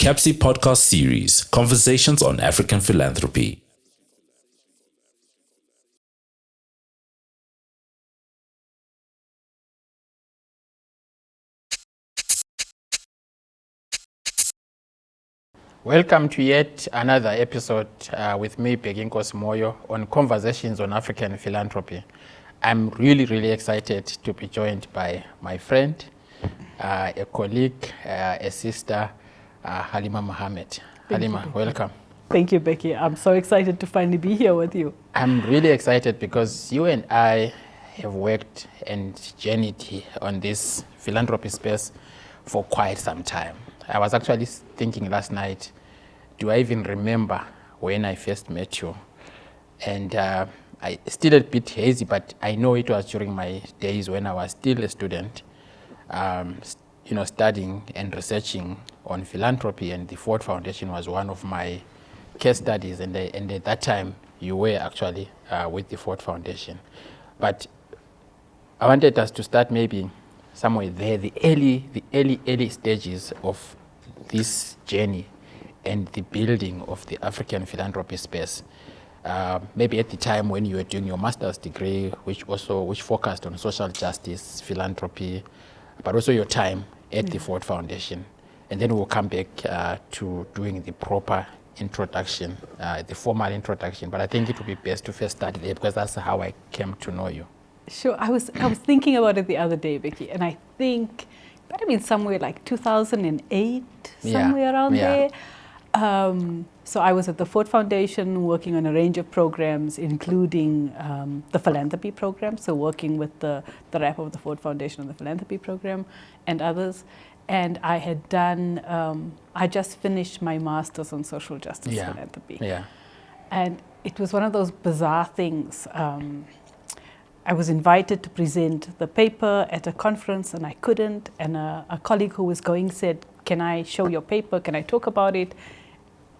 CAPSI podcast series, Conversations on African Philanthropy. Welcome to yet another episode with me, Moyo, on Conversations on African Philanthropy. I'm really excited to be joined by my friend, a colleague, a sister, Halima Mahomed. Halima, welcome. Thank you, Becky. I'm so excited to finally be here with you. I'm really excited because you and I have worked and journeyed on this philanthropy space for quite some time. I was actually thinking last night, do I even remember when I first met you? And I still a bit hazy, but I know it was during my days when I was still a student, studying and researching on philanthropy, and the Ford Foundation was one of my case studies. And at that time, you were actually with the Ford Foundation. But I wanted us to start maybe somewhere there, the early stages of this journey and the building of the African philanthropy space. Maybe at the time when you were doing your master's degree, which focused on social justice, philanthropy, but also your time at the Ford Foundation. And then we'll come back to doing the proper introduction, the formal introduction. But I think it would be best to first start there because that's how I came to know you. Sure. I was thinking about it the other day, Becky, and I think it might have been somewhere like 2008, somewhere around there. So I was at the Ford Foundation working on a range of programs, including the philanthropy program, so working with the rep of the Ford Foundation on the philanthropy program and others. And I had done, I just finished my master's on social justice philanthropy. Yeah. And it was one of those bizarre things. I was invited to present the paper at a conference and I couldn't. And a colleague who was going said, "Can I show your paper? Can I talk about it?"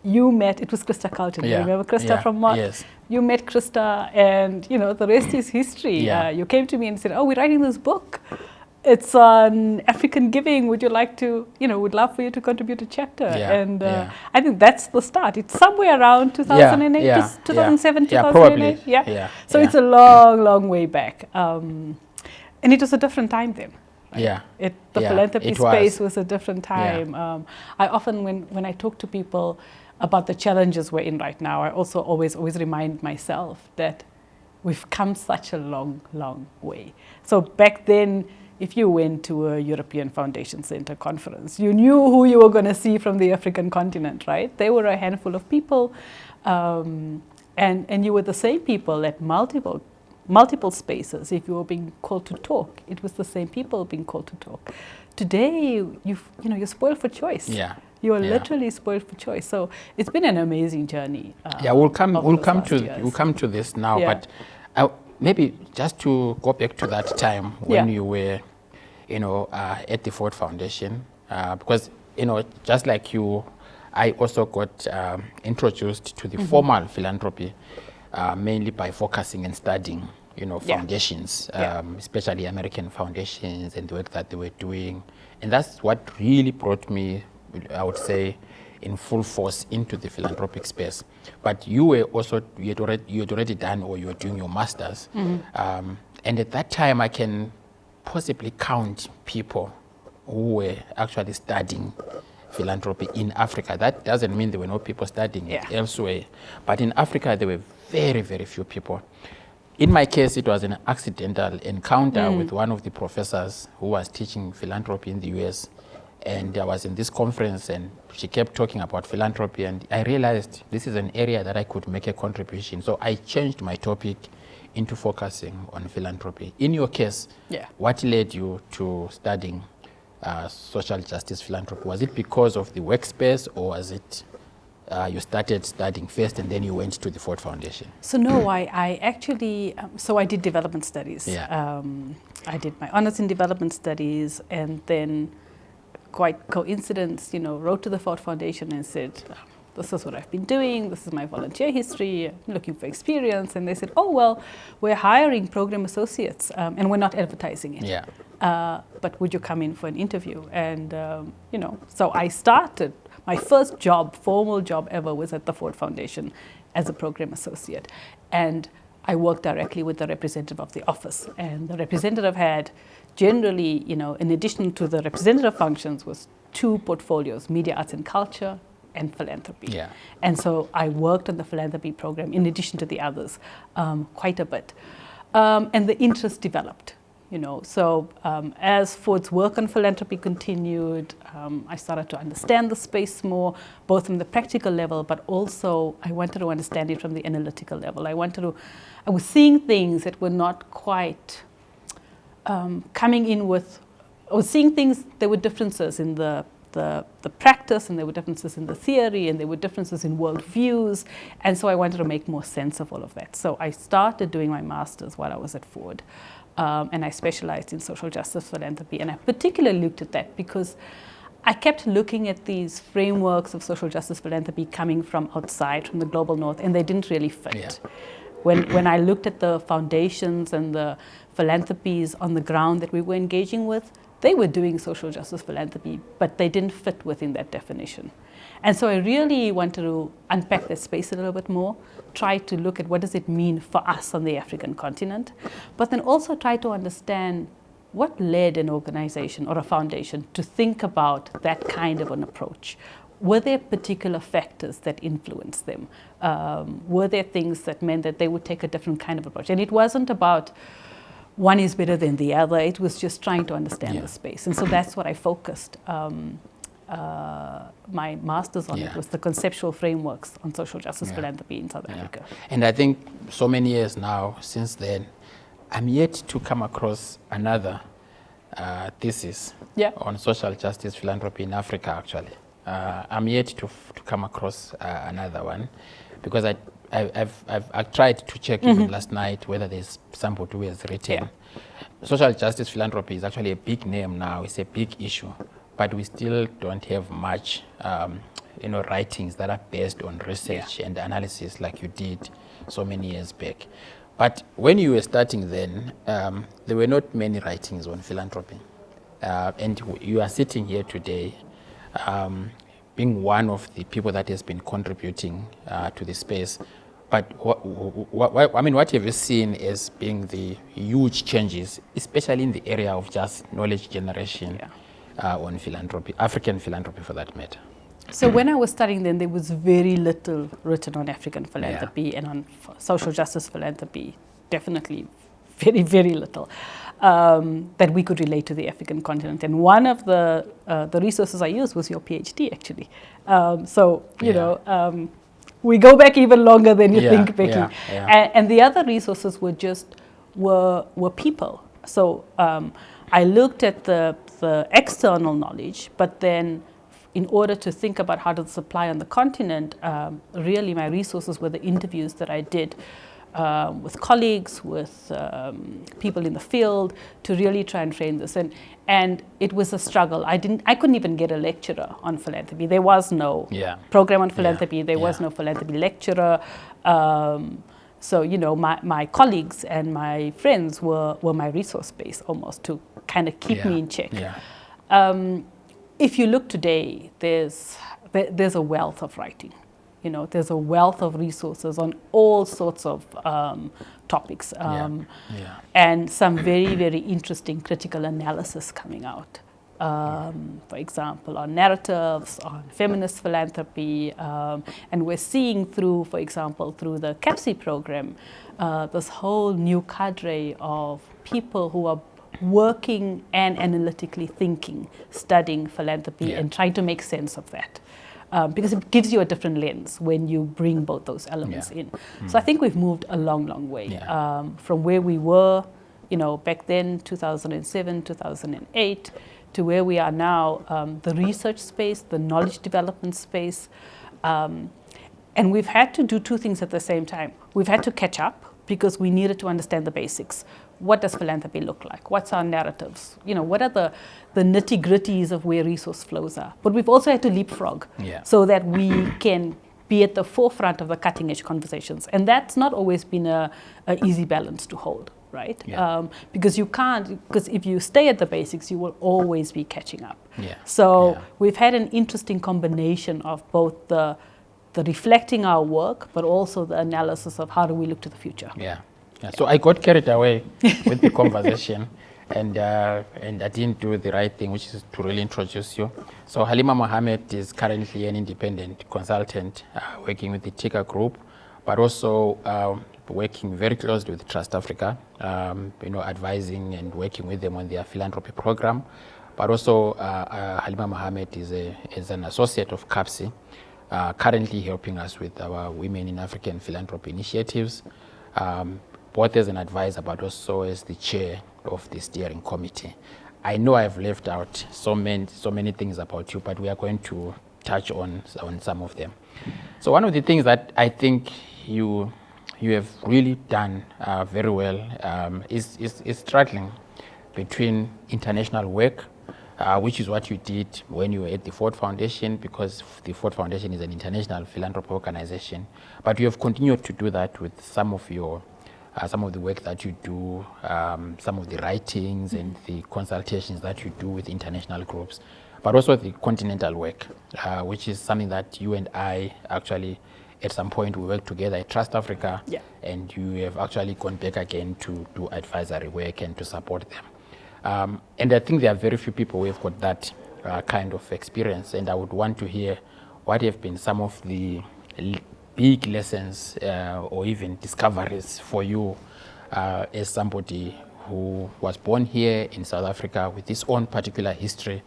You met, it was Krista Carlton. You remember Krista from Mott? Yes. You met Krista and, the rest is history. You came to me and said, "Oh, we're writing this book. It's on African giving. Would you like to, would love for you to contribute a chapter." And I think that's the start. It's somewhere around 2008, 2007, 2008. Probably. So it's a long way back. And it was a different time then. Right? The philanthropy space was a different time. I often, when I talk to people about the challenges we're in right now, I also always remind myself that we've come such a long way. So back then, if you went to a European Foundation Center conference, you knew who you were going to see from the African continent, right? They were a handful of people, and you were the same people at multiple spaces. If you were being called to talk, it was the same people being called to talk. Today, you're spoiled for choice. You are literally spoiled for choice. So it's been an amazing journey. We'll come to this now, but maybe just to go back to that time when you were, at the Ford Foundation, because just like you, I also got introduced to the formal philanthropy, mainly by focusing and studying, foundations, especially American foundations and the work that they were doing. And that's what really brought me, I would say, in full force into the philanthropic space. But you had already done, or you were doing your master's. And at that time, I can possibly count people who were actually studying philanthropy in Africa. That doesn't mean there were no people studying it elsewhere. But in Africa, there were very few people. In my case, it was an accidental encounter with one of the professors who was teaching philanthropy in the US. And I was in this conference and she kept talking about philanthropy, and I realized this is an area that I could make a contribution. So I changed my topic into focusing on philanthropy. In your case, what led you to studying social justice philanthropy? Was it because of the workspace, or was it you started studying first and then you went to the Ford Foundation? So no, I actually, I did development studies. I did my honors in development studies, and then quite coincidence, wrote to the Ford Foundation and said, "This is what I've been doing. This is my volunteer history. I'm looking for experience." And they said, "Oh, well, we're hiring program associates and we're not advertising it. But would you come in for an interview?" And, so I started my first job, formal job ever, was at the Ford Foundation as a program associate. And I worked directly with the representative of the office. And the representative had generally, in addition to the representative functions, was 2 portfolios, media, arts and culture, and philanthropy. Yeah. And so I worked on the philanthropy program in addition to the others quite a bit. And the interest developed. So as Ford's work on philanthropy continued, I started to understand the space more, both from the practical level, but also I wanted to understand it from the analytical level. I was seeing things that were not quite coming in with, I was seeing things, there were differences in the practice, and there were differences in the theory, and there were differences in worldviews, and so I wanted to make more sense of all of that. So I started doing my master's while I was at Ford. And I specialized in social justice philanthropy. And I particularly looked at that because I kept looking at these frameworks of social justice philanthropy coming from outside, from the global north, and they didn't really fit. Yeah. When I looked at the foundations and the philanthropies on the ground that we were engaging with, they were doing social justice philanthropy, but they didn't fit within that definition. And so I really wanted to unpack that space a little bit more, try to look at what does it mean for us on the African continent, but then also try to understand what led an organization or a foundation to think about that kind of an approach. Were there particular factors that influenced them? Were there things that meant that they would take a different kind of approach? And it wasn't about one is better than the other. It was just trying to understand the space. And so that's what I focused my master's on. It was the conceptual frameworks on social justice philanthropy in South Africa. And I think so many years now since then, I'm yet to come across another thesis on social justice philanthropy in Africa, actually. I'm yet to come across another one, because I've tried to check even last night whether there's somebody who has written. Social justice philanthropy is actually a big name now. It's a big issue, but we still don't have much, writings that are based on research and analysis like you did so many years back. But when you were starting then, there were not many writings on philanthropy. And you are sitting here today, being one of the people that has been contributing to the space. But what have you seen as being the huge changes, especially in the area of just knowledge generation on philanthropy, African philanthropy for that matter? So when I was studying then, there was very little written on African philanthropy and on social justice philanthropy, definitely very, very little, that we could relate to the African continent. And one of the resources I used was your PhD, actually. We go back even longer than you think, Becky. And the other resources were people. So I looked at the external knowledge, but then in order to think about how to supply on the continent, really my resources were the interviews that I did with colleagues, with people in the field, to really try and train this. And it was a struggle. I couldn't even get a lecturer on philanthropy. There was no program on philanthropy. There was no philanthropy lecturer. So my colleagues and my friends were my resource base almost to kind of keep me in check. If you look today, there's a wealth of writing. There's a wealth of resources on all sorts of topics, and some very, very interesting critical analysis coming out. For example, on narratives, on feminist philanthropy, and we're seeing through the CAPSI program, this whole new cadre of people who are working and analytically thinking, studying philanthropy and trying to make sense of that. Because it gives you a different lens when you bring both those elements in. So I think we've moved a long, long way from where we were, back then, 2007, 2008, to where we are now, the research space, the knowledge development space. And we've had to do 2 things at the same time. We've had to catch up because we needed to understand the basics. What does philanthropy look like? What's our narratives? What are the nitty-gritties of where resource flows are? But we've also had to leapfrog so that we can be at the forefront of the cutting-edge conversations. And that's not always been an easy balance to hold. right? Yeah. Because you can't, because if you stay at the basics, you will always be catching up. Yeah. So Yeah. we've had an interesting combination of both the reflecting our work, but also the analysis of how do we look to the future. Yeah. Yeah. So I got carried away with the conversation, and I didn't do the right thing, which is to really introduce you. So Halima Mahomed is currently an independent consultant working with the Tika Group, but also working very closely with Trust Africa, advising and working with them on their philanthropy program. But also Halima Mahomed is an associate of CAPSI, currently helping us with our Women in African Philanthropy initiatives, both as an advisor but also as the chair of the steering committee. I know I've left out so many things about you, but we are going to touch on some of them. So one of the things that I think you have really done very well is straddling between international work, which is what you did when you were at the Ford Foundation, because the Ford Foundation is an international philanthropy organization. But you have continued to do that with some of the work that you do, some of the writings and the consultations that you do with international groups, but also the continental work, which is something that you and I actually, at some point, we worked together at Trust Africa, Yeah. and you have actually gone back again to do advisory work and to support them. And I think there are very few people who have got that kind of experience, and I would want to hear what have been some of the big lessons or even discoveries for you as somebody who was born here in South Africa with his own particular history,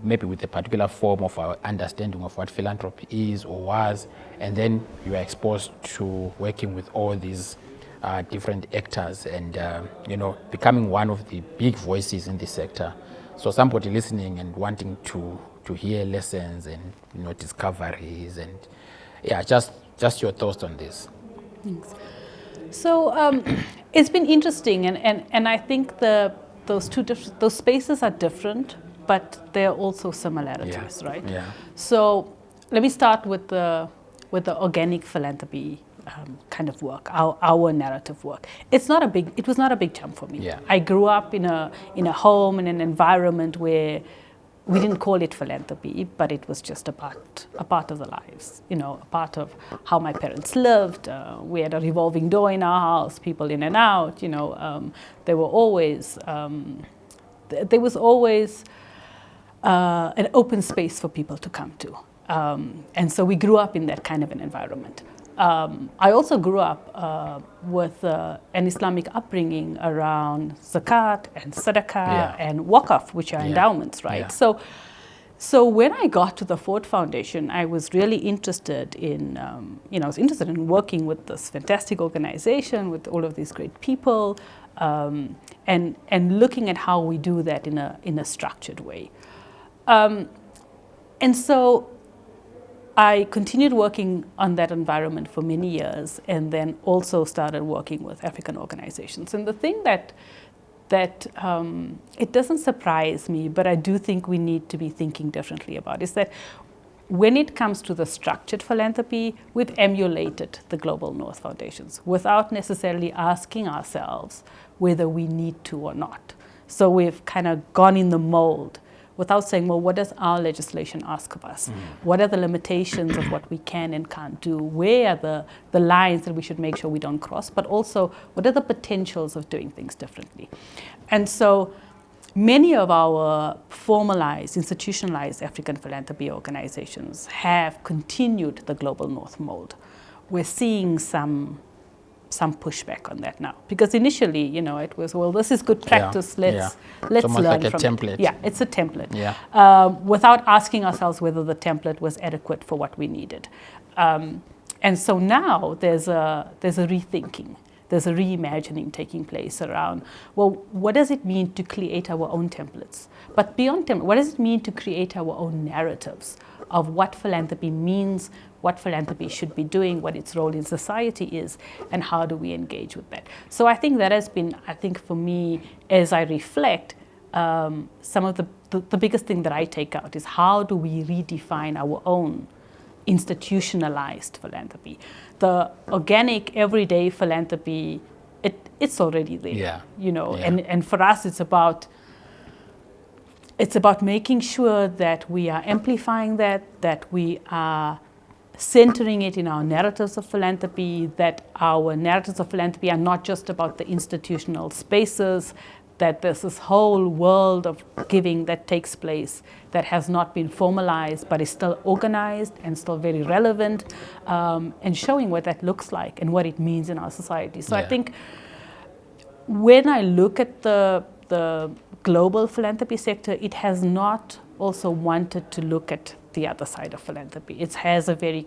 maybe with a particular form of our understanding of what philanthropy is or was, and then you are exposed to working with all these different actors and becoming one of the big voices in this sector. So somebody listening and wanting to hear lessons and discoveries and just your thoughts on this. Thanks. So it's been interesting, and I think those spaces are different, but there are also similarities, right? Yeah. So let me start with the organic philanthropy kind of work, our narrative work. It was not a big jump for me. Yeah. I grew up in a home, in an environment where we didn't call it philanthropy, but it was just a part of the lives, a part of how my parents lived. We had a revolving door in our house, people in and out, there was always an open space for people to come to. And so we grew up in that kind of an environment. I also grew up with an Islamic upbringing around zakat and sadaqah and waqf, which are endowments, right? Yeah. So when I got to the Ford Foundation, I was really interested in, working with this fantastic organization, with all of these great people, and looking at how we do that in a structured way. And so I continued working on that environment for many years, and then also started working with African organizations. And the thing that it doesn't surprise me, but I do think we need to be thinking differently about, is that when it comes to the structured philanthropy, we've emulated the Global North Foundations without necessarily asking ourselves whether we need to or not. So we've kind of gone in the mold without saying, well, what does our legislation ask of us? What are the limitations of what we can and can't do? Where are the lines that we should make sure we don't cross? But also, what are the potentials of doing things differently? And so many of our formalized, institutionalized African philanthropy organizations have continued the Global North mold. We're seeing some pushback on that now, because initially, it was, well, this is good practice. Let's almost learn like a from template. it. Yeah, it's a template. Yeah. Without asking ourselves whether the template was adequate for what we needed. And so now there's a rethinking. There's a reimagining taking place around, well, what does it mean to create our own templates? But beyond templates, what does it mean to create our own narratives of what philanthropy means, what philanthropy should be doing, what its role in society is, and how do we engage with that? So I think that has been, for me, as I reflect, some of the biggest thing that I take out is how do we redefine our own institutionalized philanthropy. The organic, everyday philanthropy, it's already there. Yeah. You know, Yeah. and for us, it's about making sure that we are amplifying that we are centering it in our narratives of philanthropy, that our narratives of philanthropy are not just about the institutional spaces, that there's this whole world of giving that takes place that has not been formalized but is still organized and still very relevant, and showing what that looks like and what it means in our society. So I think when I look at the global philanthropy sector, it has not also wanted to look at the other side of philanthropy. It has a very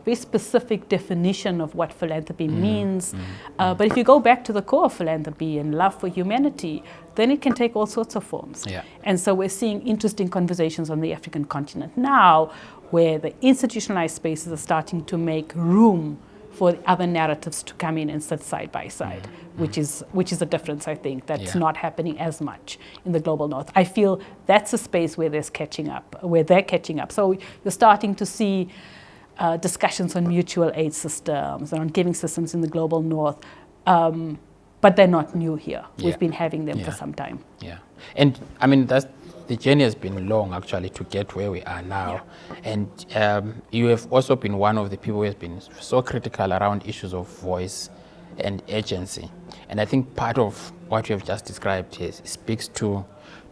very specific definition of what philanthropy means. But if you go back to the core of philanthropy and love for humanity, then it can take all sorts of forms. Yeah. And so we're seeing interesting conversations on the African continent now, where the institutionalized spaces are starting to make room for other narratives to come in and sit side by side, which is a difference, I think, that's not happening as much in the global north. I feel that's a space where they're catching up. So you're starting to see discussions on mutual aid systems and on giving systems in the global north, but they're not new here. We've been having them for some time. Yeah, and I mean the journey has been long actually to get where we are now, and you have also been one of the people who has been so critical around issues of voice and agency, and I think part of what you have just described here speaks to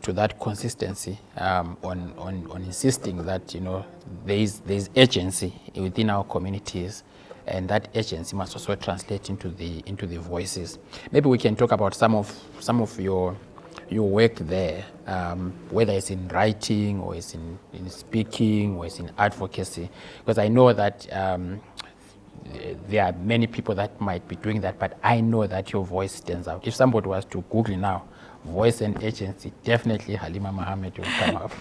that consistency on insisting that there is agency within our communities, and that agency must also translate into the voices. Maybe we can talk about some of your work there, whether it's in writing or it's in speaking or it's in advocacy, because I know that there are many people that might be doing that, but I know that your voice stands out. If somebody was to Google now, voice and agency, definitely Halima Mahomed will come up.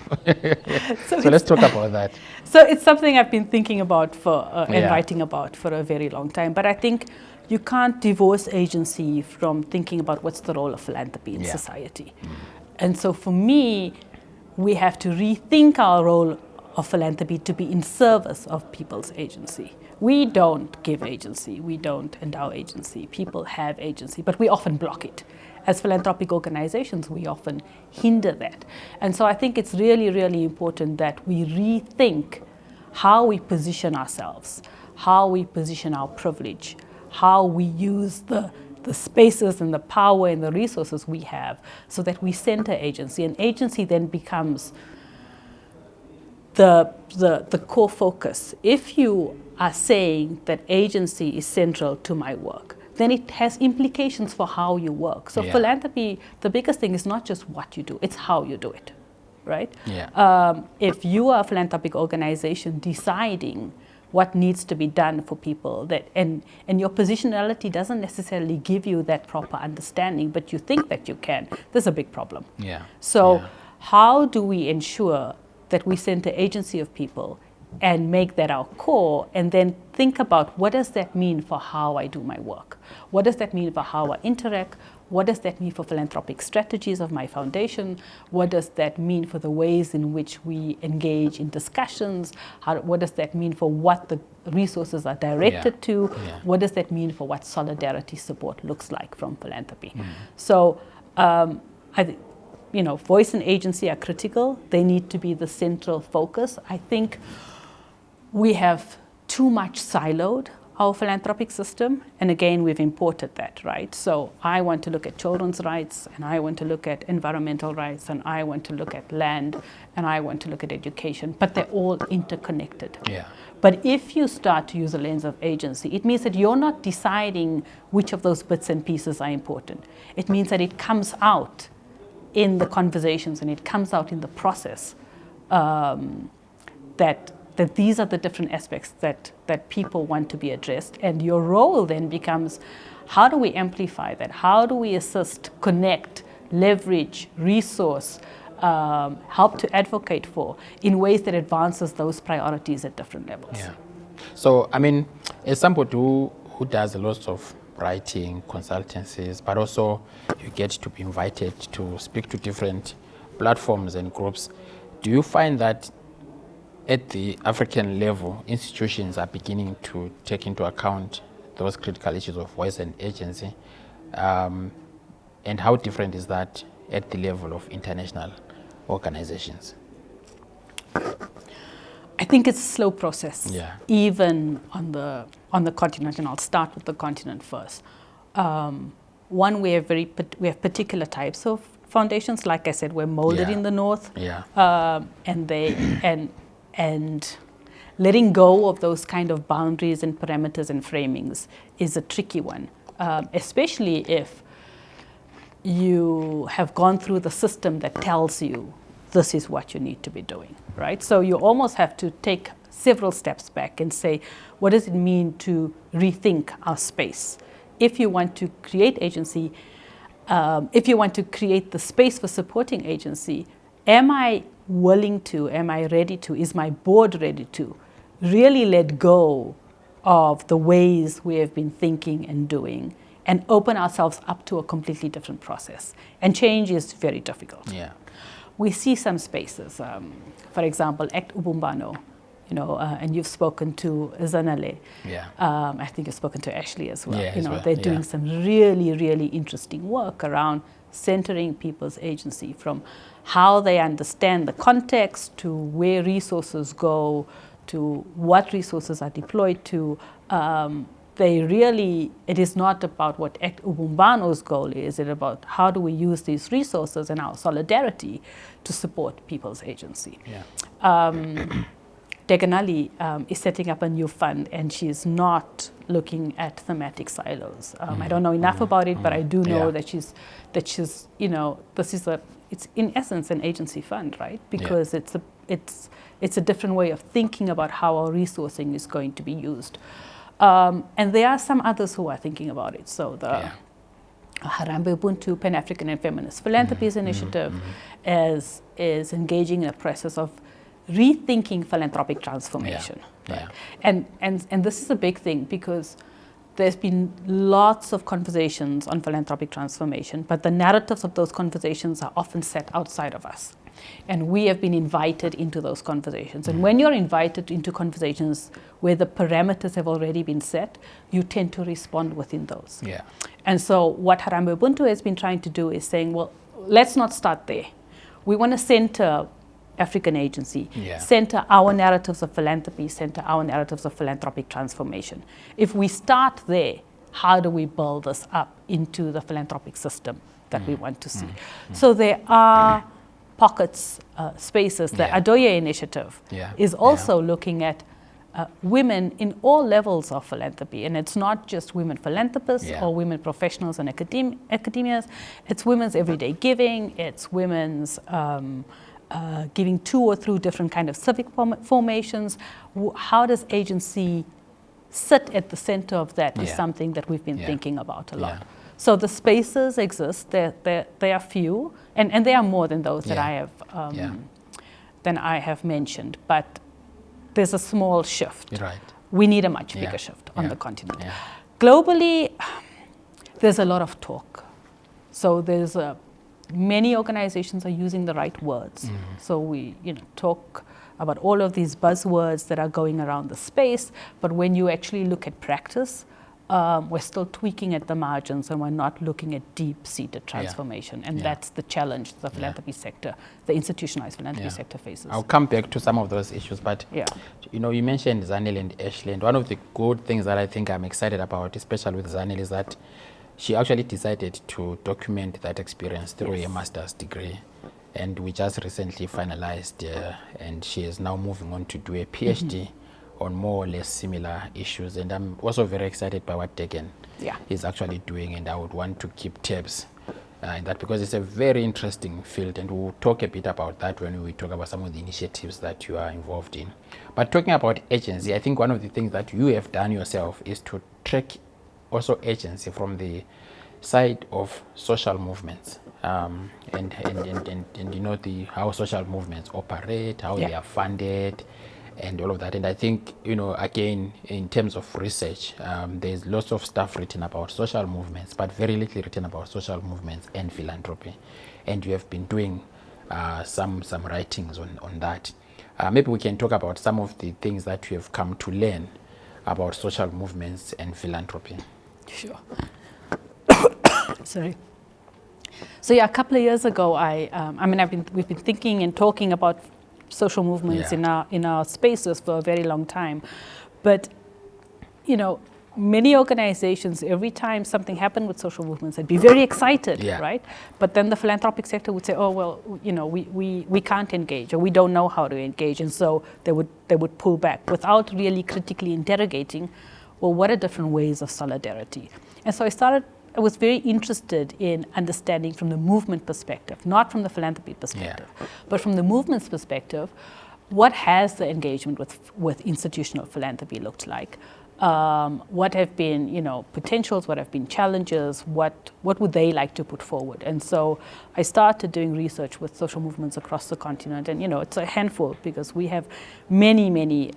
So let's talk about that. So it's something I've been thinking about and writing about for a very long time, but I think you can't divorce agency from thinking about what's the role of philanthropy in society. And so for me, we have to rethink our role of philanthropy to be in service of people's agency. We don't give agency, we don't endow agency. People have agency, but we often block it. As philanthropic organizations, we often hinder that. And so I think it's really, really important that we rethink how we position ourselves, how we position our privilege, how we use the spaces and the power and the resources we have so that we center agency. And agency then becomes the core focus. If you are saying that agency is central to my work, then it has implications for how you work. So philanthropy, the biggest thing is not just what you do, it's how you do it, right? If you are a philanthropic organization deciding what needs to be done for people, and your positionality doesn't necessarily give you that proper understanding, but you think that you can, there's a big problem. So how do we ensure that we center agency of people and make that our core, and then think about what does that mean for how I do my work? What does that mean for how I interact? What does that mean for philanthropic strategies of my foundation? What does that mean for the ways in which we engage in discussions? What does that mean for what the resources are directed to? What does that mean for what solidarity support looks like from philanthropy? So I think, voice and agency are critical. They need to be the central focus. I think we have too much siloed our philanthropic system, and again, we've imported that, right? So I want to look at children's rights, and I want to look at environmental rights, and I want to look at land, and I want to look at education, but they're all interconnected. But if you start to use a lens of agency, it means that you're not deciding which of those bits and pieces are important. It means that it comes out in the conversations and it comes out in the process that these are the different aspects that people want to be addressed. And your role then becomes, how do we amplify that? How do we assist, connect, leverage, resource, help to advocate for in ways that advances those priorities at different levels? So, I mean, as somebody who does a lot of writing, consultancies, but also you get to be invited to speak to different platforms and groups, do you find that at the African level, institutions are beginning to take into account those critical issues of voice and agency, And how different is that at the level of international organizations? I think it's a slow process, even on the continent, and I'll start with the continent first. One, we have particular types of foundations. Like I said, we're molded in the north, and letting go of those kind of boundaries and parameters and framings is a tricky one, especially if you have gone through the system that tells you this is what you need to be doing, right? So you almost have to take several steps back and say, what does it mean to rethink our space? If you want to create agency, if you want to create the space for supporting agency, am I willing to, am I ready to, is my board ready to really let go of the ways we have been thinking and doing and open ourselves up to a completely different process? And change is very difficult. Yeah. We see some spaces, for example, Act Ubumbano, and you've spoken to Zanele. Yeah. I think you've spoken to Ashley as well. Yeah, they're doing some really, really interesting work around centering people's agency, from how they understand the context to where resources go, to what resources are deployed to. It is not about what Act Ubumbano's goal is. It's about how do we use these resources and our solidarity to support people's agency. Yeah. Deganali is setting up a new fund, and she's not looking at thematic silos. I don't know enough about it, but I do know that she's this is it's in essence an agency fund, right? Because it's a different way of thinking about how our resourcing is going to be used. And there are some others who are thinking about it. So the Harambee Ubuntu Pan-African and Feminist Philanthropies Initiative is engaging in a process of rethinking philanthropic transformation. Yeah. And this is a big thing, because there's been lots of conversations on philanthropic transformation, but the narratives of those conversations are often set outside of us. And we have been invited into those conversations. And when you're invited into conversations where the parameters have already been set, you tend to respond within those. Yeah. And so what Harambee Ubuntu has been trying to do is saying, well, let's not start there. We want to center African agency, center our narratives of philanthropy, center our narratives of philanthropic transformation. If we start there, how do we build this up into the philanthropic system that we want to see? So there are pockets, spaces. The Adoye initiative is also looking at women in all levels of philanthropy. And it's not just women philanthropists or women professionals and academias. It's women's everyday giving. It's women's giving to or through different kind of civic formations. How does agency sit at the center of that is something that we've been thinking about a lot. So the spaces exist. There are few, and there are more than those that I have mentioned. But there's a small shift. Right. We need a much bigger shift on the continent. Globally, there's a lot of talk. So there's many organizations are using the right words. So we talk about all of these buzzwords that are going around the space, but when you actually look at practice, we're still tweaking at the margins, and we're not looking at deep-seated transformation. And that's the challenge the philanthropy sector, the institutionalized philanthropy sector faces. I'll come back to some of those issues, but you mentioned Zanele and Ashley, and one of the good things that I think I'm excited about, especially with Zanele, is that she actually decided to document that experience through a master's degree. And we just recently finalized, and she is now moving on to do a PhD on more or less similar issues. And I'm also very excited by what Degan is actually doing, and I would want to keep tabs in that, because it's a very interesting field, and we'll talk a bit about that when we talk about some of the initiatives that you are involved in. But talking about agency, I think one of the things that you have done yourself is to track also agency from the side of social movements, and how social movements operate, how they are funded, and all of that. And I think, again, in terms of research, there's lots of stuff written about social movements, but very little written about social movements and philanthropy. And you have been doing some writings on that. Maybe we can talk about some of the things that you have come to learn about social movements and philanthropy. Sure. Sorry. So yeah, a couple of years ago, we've been thinking and talking about social movements in our spaces for a very long time, but many organizations, every time something happened with social movements, they'd be very excited, right? But then the philanthropic sector would say, oh well, we can't engage, or we don't know how to engage, and so they would pull back without really critically interrogating, well, what are different ways of solidarity? And so I was very interested in understanding from the movement perspective, not from the philanthropy perspective, but from the movement's perspective, what has the engagement with institutional philanthropy looked like? What have been, potentials, what have been challenges, what would they like to put forward? And so I started doing research with social movements across the continent, and it's a handful because we have many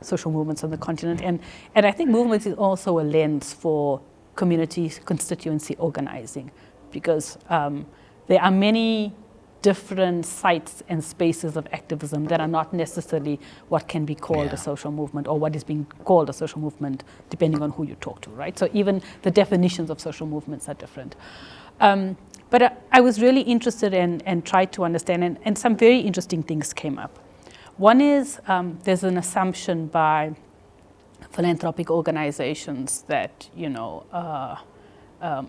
social movements on the continent, and I think movements is also a lens for community constituency organizing, because there are many different sites and spaces of activism that are not necessarily what can be called a social movement, or what is being called a social movement, depending on who you talk to, right? So even the definitions of social movements are different. But I was really interested and tried to understand, and some very interesting things came up. One is there's an assumption by philanthropic organizations that,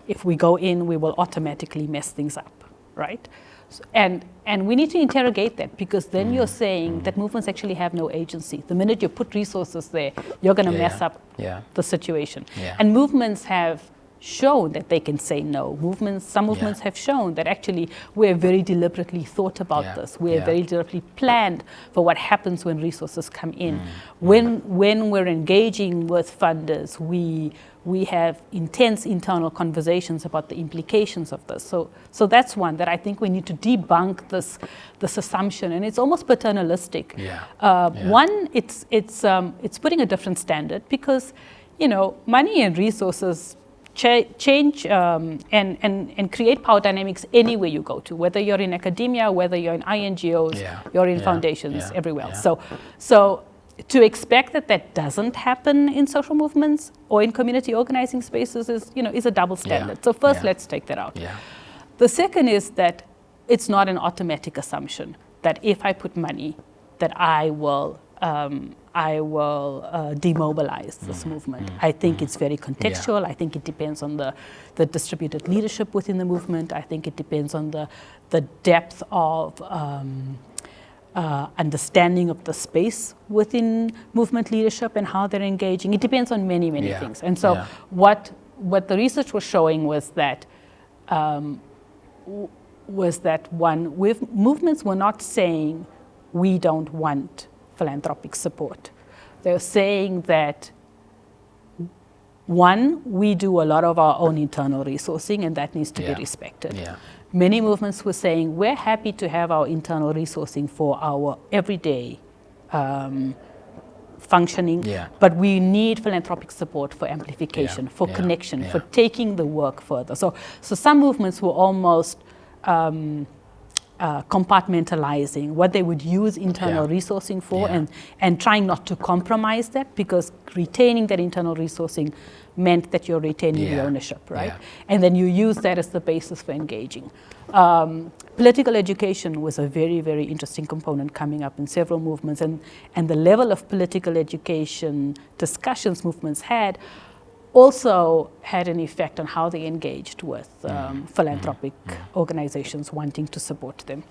if we go in, we will automatically mess things up, right? And we need to interrogate that, because then you're saying that movements actually have no agency. The minute you put resources there, you're going to mess up the situation. And movements have shown that they can say no. Some movements have shown that actually we're very deliberately thought about this. We're very deliberately planned for what happens when resources come in. When we're engaging with funders, we have intense internal conversations about the implications of this. So that's one that I think we need to debunk this assumption, and it's almost paternalistic. One, it's putting a different standard, because money and resources change and create power dynamics anywhere you go to, whether you're in academia, whether you're in INGOs, you're in foundations, everywhere else. So to expect that doesn't happen in social movements or in community organizing spaces is a double standard. So first, let's take that out. The second is that it's not an automatic assumption that if I put money, that I will demobilize this movement. I think it's very contextual. I think it depends on the distributed leadership within the movement. I think it depends on the depth of understanding of the space within movement leadership and how they're engaging. It depends on many things. And so what the research was showing was that movements were not saying we don't want philanthropic support. They're saying that, one, we do a lot of our own internal resourcing, and that needs to be respected. Many movements were saying we're happy to have our internal resourcing for our everyday functioning, but we need philanthropic support for amplification, for connection, for taking the work further. So some movements were almost compartmentalizing what they would use internal resourcing for, and trying not to compromise that, because retaining that internal resourcing meant that you're retaining the ownership, right? And then you use that as the basis for engaging. Political education was a very, very interesting component coming up in several movements, and the level of political education discussions movements had also had an effect on how they engaged with philanthropic organizations wanting to support them.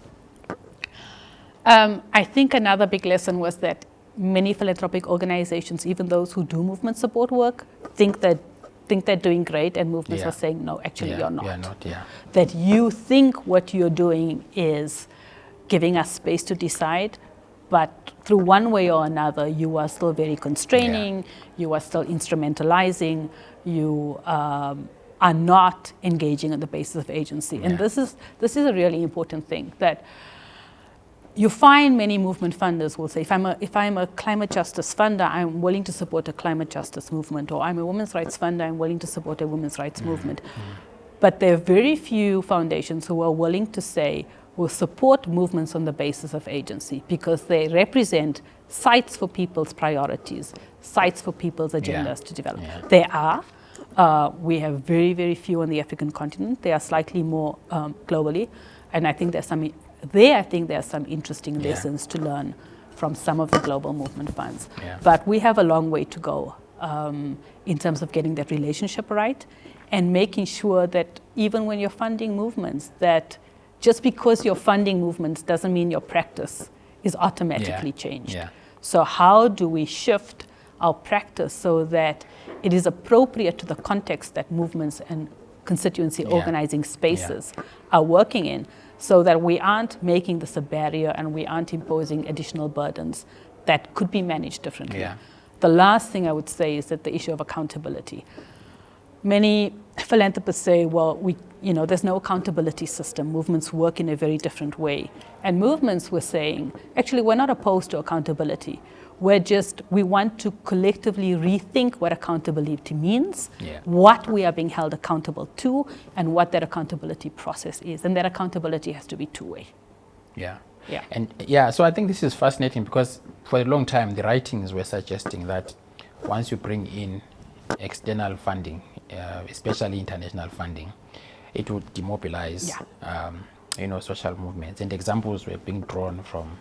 I think another big lesson was that many philanthropic organizations, even those who do movement support work, think they're doing great, and movements are saying, no, actually you're not. That you think what you're doing is giving us space to decide, but through one way or another, you are still very constraining, you are still instrumentalizing, you are not engaging on the basis of agency. And this is a really important thing, that you find many movement funders will say, if I'm a climate justice funder, I'm willing to support a climate justice movement, or I'm a women's rights funder, I'm willing to support a women's rights movement. But there are very few foundations who are willing to say, will support movements on the basis of agency, because they represent sites for people's priorities, sites for people's agendas to develop. There are, We have very, very few on the African continent. They are slightly more globally. And I think there are some interesting lessons to learn from some of the global movement funds. Yeah. But we have a long way to go in terms of getting that relationship right and making sure that even when you're funding movements, that just because you're funding movements doesn't mean your practice is automatically changed. Yeah. So how do we shift our practice so that it is appropriate to the context that movements and constituency organizing spaces are working in, so that we aren't making this a barrier and we aren't imposing additional burdens that could be managed differently. Yeah. The last thing I would say is that the issue of accountability. Many philanthropists say, well, there's no accountability system. Movements work in a very different way. And movements were saying, actually, we're not opposed to accountability. We want to collectively rethink what accountability means, what we are being held accountable to, and what that accountability process is. And that accountability has to be two-way. Yeah. Yeah. And so I think this is fascinating because for a long time, the writings were suggesting that once you bring in external funding, especially international funding, it would demobilize, social movements. And examples were being drawn from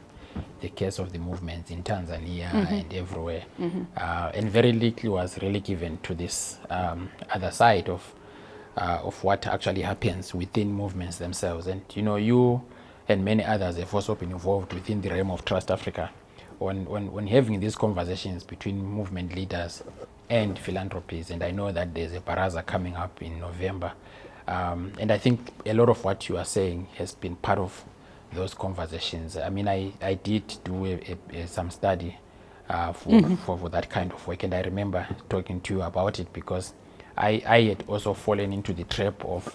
the case of the movements in Tanzania and everywhere. And very little was really given to this other side of what actually happens within movements themselves. And you and many others have also been involved within the realm of Trust Africa when having these conversations between movement leaders and philanthropies. And I know that there's a baraza coming up in November. And I think a lot of what you are saying has been part of those conversations. I mean, I did do some study for that kind of work, and I remember talking to you about it because I had also fallen into the trap of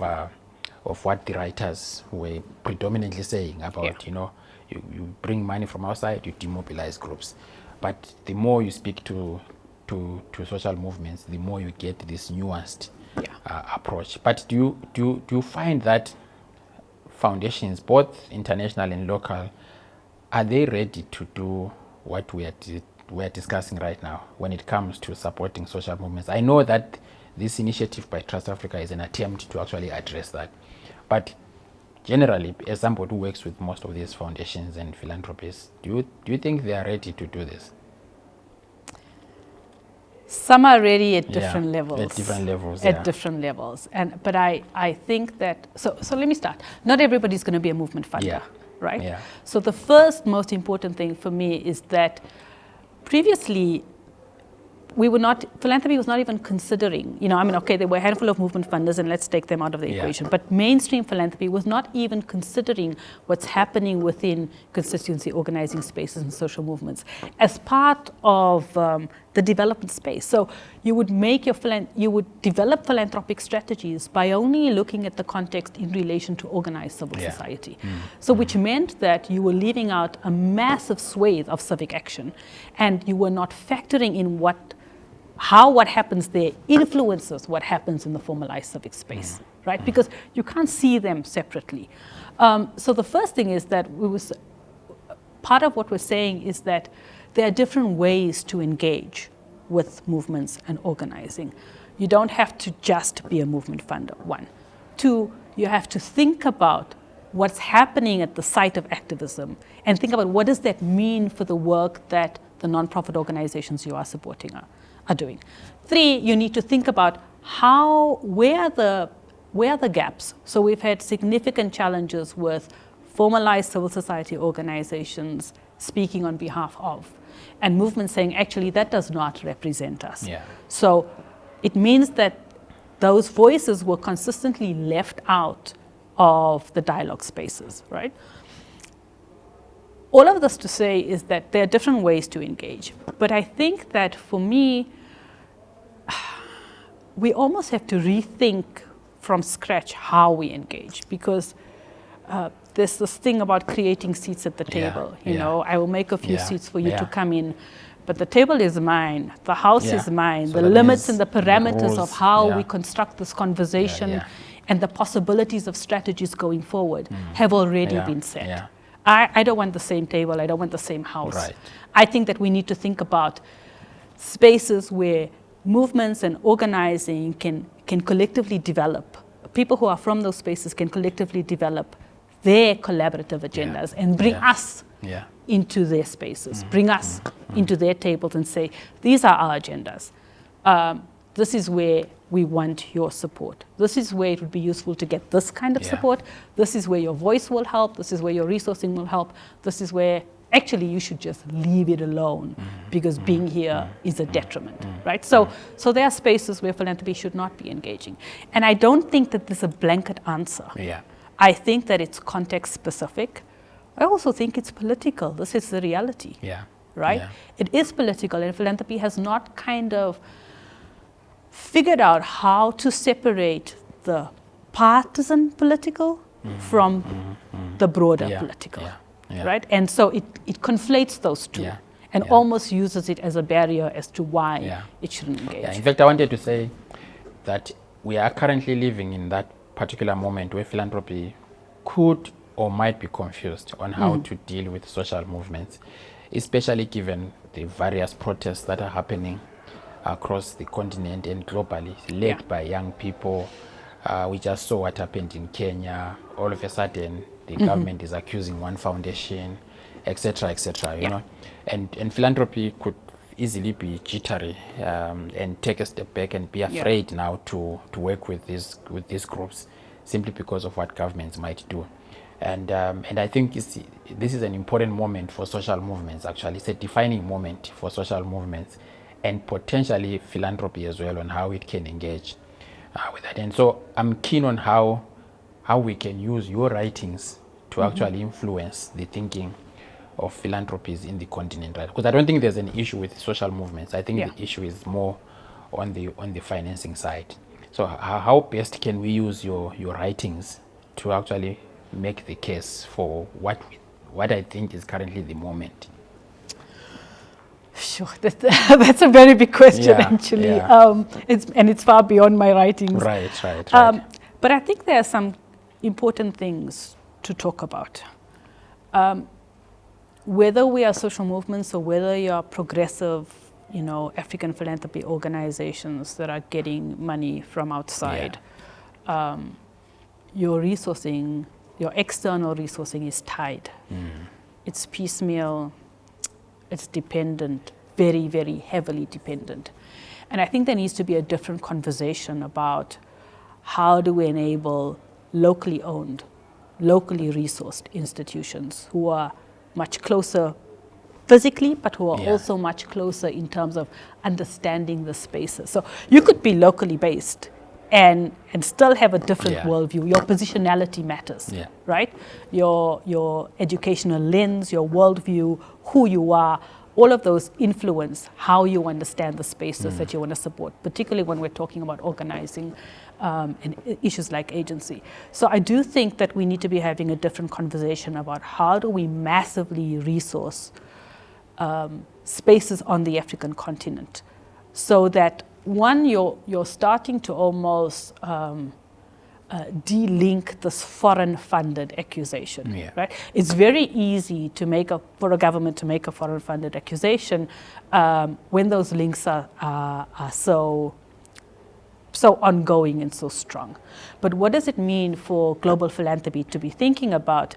what the writers were predominantly saying about, you bring money from outside, you demobilize groups. But the more you speak to social movements, the more you get this nuanced approach. But do you find that foundations, both international and local, are they ready to do what we are discussing right now when it comes to supporting social movements? I know that this initiative by Trust Africa is an attempt to actually address that. But generally, as somebody who works with most of these foundations and philanthropies, do you think they are ready to do this? Some are ready at different levels. At different levels, At different levels. But I think that, so let me start. Not everybody's going to be a movement funder, right? Yeah. So the first most important thing for me is that previously, philanthropy was not even considering, there were a handful of movement funders and let's take them out of the equation. But mainstream philanthropy was not even considering what's happening within constituency organizing spaces and social movements as part of the development space. So you would develop philanthropic strategies by only looking at the context in relation to organized civil society. So which meant that you were leaving out a massive swathe of civic action and you were not factoring in how what happens there influences what happens in the formalized civic space, right? Because you can't see them separately. So the first thing is that part of what we're saying is that there are different ways to engage with movements and organizing. You don't have to just be a movement funder, one. Two, you have to think about what's happening at the site of activism and think about what does that mean for the work that the nonprofit organizations you are supporting are doing. Three, you need to think about where are the gaps. So we've had significant challenges with formalized civil society organizations speaking on behalf of, and movements saying, actually, that does not represent us. So it means that those voices were consistently left out of the dialogue spaces, right? All of this to say is that there are different ways to engage. But I think that for me, we almost have to rethink from scratch how we engage, because there's this thing about creating seats at the table. I will make a few seats for you to come in, but the table is mine, the house is mine, so the limits and the parameters of how we construct this conversation and the possibilities of strategies going forward have already been set. I don't want the same table, I don't want the same house. I think that we need to think about spaces where movements and organizing can collectively develop. People who are from those spaces can collectively develop their collaborative agendas and bring us into their spaces, bring us into their tables and say, these are our agendas. This is where we want your support. This is where it would be useful to get this kind of support. This is where your voice will help. This is where your resourcing will help. This is where actually you should just leave it alone because being here is a detriment, right? So there are spaces where philanthropy should not be engaging. And I don't think that there's a blanket answer. I think that it's context specific. I also think it's political. This is the reality, right? It is political, and philanthropy has not kind of figured out how to separate the partisan political from the broader political, right? And so it conflates those two and almost uses it as a barrier as to why it shouldn't engage. In fact, I wanted to say that we are currently living in that particular moment where philanthropy could or might be confused on how to deal with social movements, especially given the various protests that are happening across the continent and globally, led by young people. We just saw what happened in Kenya. All of a sudden, the government is accusing one foundation, etc., you know. And philanthropy could easily be jittery and take a step back and be afraid now to work with these groups simply because of what governments might do. And I think this is an important moment for social movements, actually. It's a defining moment for social movements and potentially philanthropy as well, on how it can engage with that. And so I'm keen on how we can use your writings to actually influence the thinking of philanthropies in the continent, right? Because I don't think there's an issue with social movements. I think the issue is more on the financing side. So how best can we use your writings to actually make the case for what I think is currently the moment? Sure, that's a very big question, actually. It's far beyond my writings. Right. But I think there are some important things to talk about. Whether we are social movements or whether you are progressive, African philanthropy organizations that are getting money from outside, your resourcing, your external resourcing is tied. It's piecemeal. It's dependent, very, very heavily dependent. And I think there needs to be a different conversation about how do we enable locally owned, locally resourced institutions who are much closer physically, but who are also much closer in terms of understanding the spaces. So you could be locally based and still have a different worldview. Your positionality matters, right? Your educational lens, your worldview, who you are, all of those influence how you understand the spaces that you want to support, particularly when we're talking about organizing and issues like agency. So I do think that we need to be having a different conversation about how do we massively resource spaces on the African continent so that one, you're starting to almost de-link this foreign-funded accusation, right? It's very easy for a government to make a foreign-funded accusation when those links are so ongoing and so strong. But what does it mean for global philanthropy to be thinking about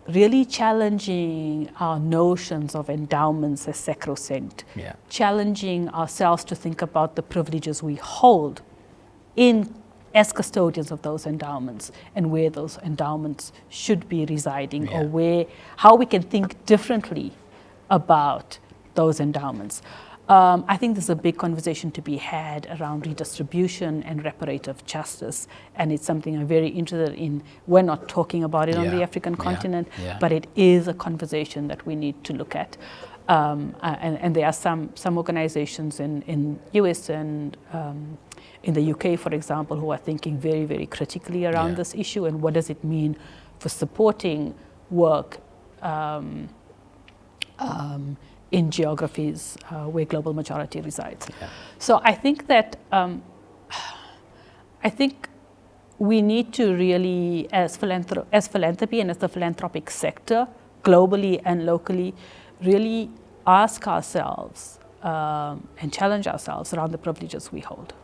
really challenging our notions of endowments as sacrosanct, challenging ourselves to think about the privileges we hold as custodians of those endowments and where those endowments should be residing or how we can think differently about those endowments. I think there's a big conversation to be had around redistribution and reparative justice, and it's something I'm very interested in. We're not talking about it on the African continent, but it is a conversation that we need to look at. And there are some organizations in US and in the UK, for example, who are thinking very, very critically around this issue and what does it mean for supporting work in geographies where global majority resides. So I think that we need to really, as philanthropy and as the philanthropic sector, globally and locally, really ask ourselves and challenge ourselves around the privileges we hold,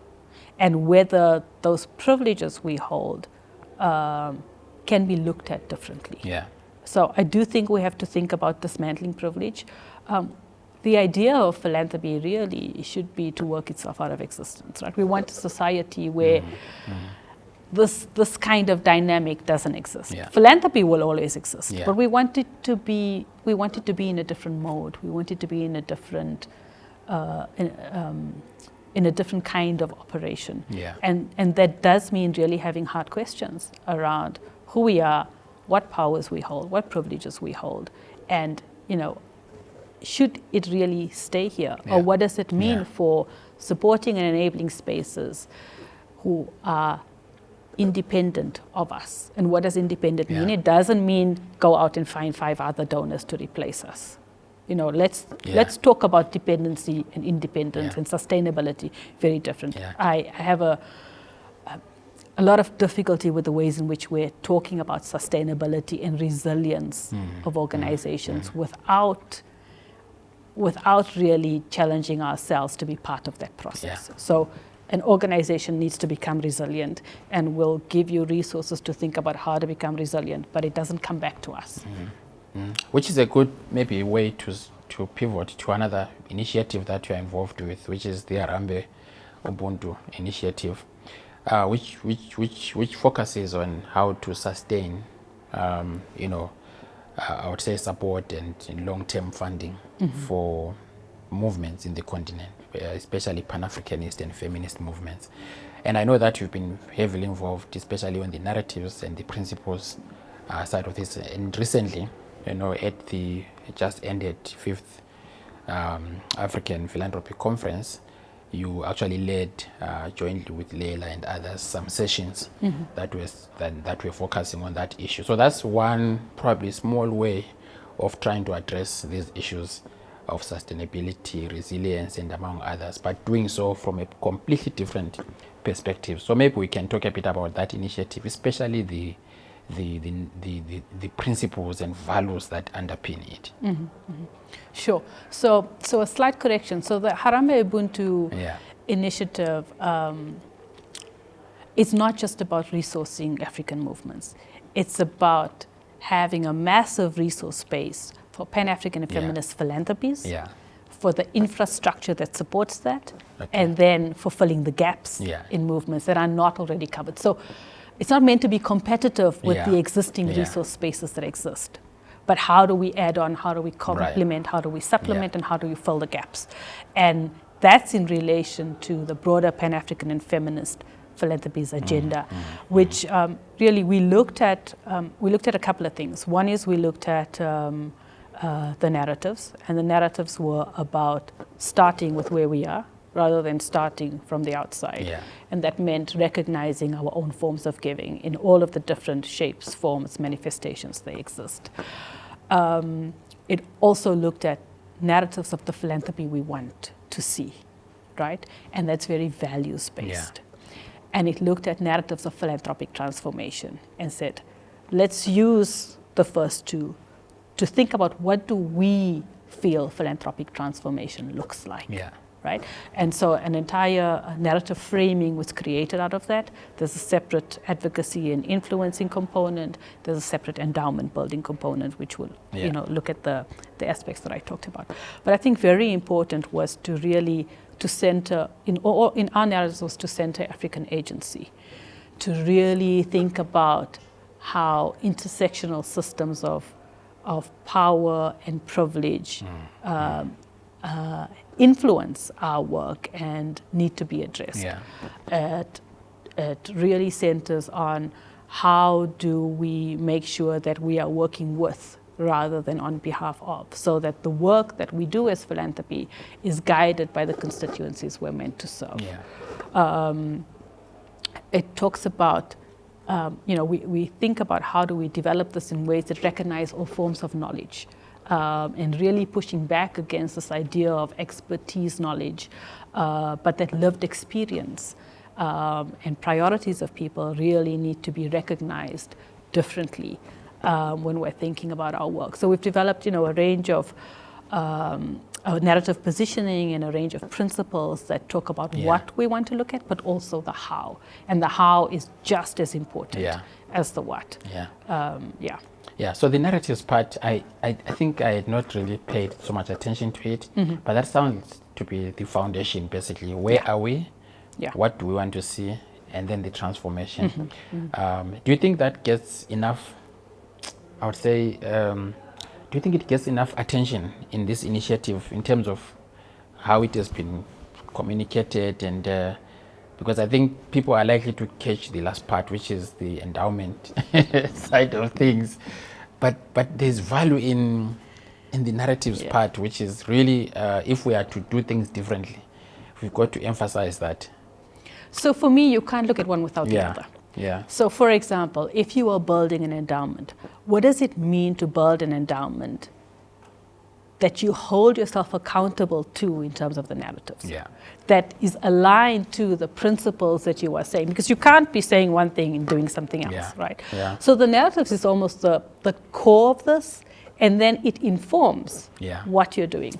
and whether those privileges we hold can be looked at differently. Yeah. So I do think we have to think about dismantling privilege. The idea of philanthropy really should be to work itself out of existence, right? We want a society where this kind of dynamic doesn't exist. Yeah. Philanthropy will always exist, Yeah. but we want it to be in a different mode. We want it to be in a different in a different kind of operation. Yeah. And that does mean really having hard questions around who we are, what powers we hold, what privileges we hold, and should it really stay here? Yeah. Or what does it mean Yeah. for supporting and enabling spaces who are independent of us? And what does independent mean? Yeah. It doesn't mean go out and find 5 other donors to replace us. Let's talk about dependency and independence and sustainability, very different. Yeah. I have a lot of difficulty with the ways in which we're talking about sustainability and resilience of organizations without really challenging ourselves to be part of that process. Yeah. So an organization needs to become resilient, and will give you resources to think about how to become resilient, but it doesn't come back to us. Which is a good maybe way to pivot to another initiative that you're involved with, which is the Harambee Ubuntu initiative, which focuses on how to sustain, I would say support and long-term funding for movements in the continent, especially Pan-Africanist and feminist movements. And I know that you've been heavily involved, especially on the narratives and the principles side of this. And recently, at the just ended 5th African Philanthropy Conference, you actually led jointly with Leila and others some sessions that were focusing on that issue. So that's one probably small way of trying to address these issues of sustainability, resilience, and among others, but doing so from a completely different perspective. So maybe we can talk a bit about that initiative, especially the principles and values that underpin it. Sure. So a slight correction. So the Harambee Ubuntu initiative is not just about resourcing African movements. It's about having a massive resource base for Pan-African and feminist philanthropies, for the infrastructure that supports that, and then for filling the gaps in movements that are not already covered. So it's not meant to be competitive with the existing resource spaces that exist. But how do we add on, how do we complement, how do we supplement, and how do we fill the gaps? And that's in relation to the broader Pan-African and feminist philanthropies agenda, which really we looked at a couple of things. One is we looked at the narratives, and the narratives were about starting with where we are rather than starting from the outside. And that meant recognizing our own forms of giving in all of the different shapes, forms, manifestations they exist. It also looked at narratives of the philanthropy we want to see, right? And that's very values-based. And it looked at narratives of philanthropic transformation and said, let's use the first two to think about what do we feel philanthropic transformation looks like. Right? And so an entire narrative framing was created out of that. There's a separate advocacy and influencing component. There's a separate endowment building component, which will look at the aspects that I talked about. But I think very important was to really center, in our narratives was to center African agency, to really think about how intersectional systems of power and privilege influence our work and need to be addressed. It really centers on how do we make sure that we are working with rather than on behalf of, so that the work that we do as philanthropy is guided by the constituencies we're meant to serve. It talks about, we think about how do we develop this in ways that recognize all forms of knowledge. And really pushing back against this idea of expertise knowledge, but that lived experience and priorities of people really need to be recognized differently when we're thinking about our work. So we've developed, a range of a narrative positioning and a range of principles that talk about what we want to look at, but also the how. And the how is just as important as the what. Yeah, so the narratives part, I think I had not really paid so much attention to it, but that sounds to be the foundation, basically. Where are we? What do we want to see? And then the transformation. Do you think that gets enough, I would say, do you think it gets enough attention in this initiative in terms of how it has been communicated? And because I think people are likely to catch the last part, which is the endowment side of things. But there's value in the narratives part, which is really, if we are to do things differently, we've got to emphasize that. So for me, you can't look at one without the other. So for example, if you are building an endowment, what does it mean to build an endowment that you hold yourself accountable to in terms of the narratives? That is aligned to the principles that you are saying, because you can't be saying one thing and doing something else, right? So the narratives is almost the core of this, and then it informs what you're doing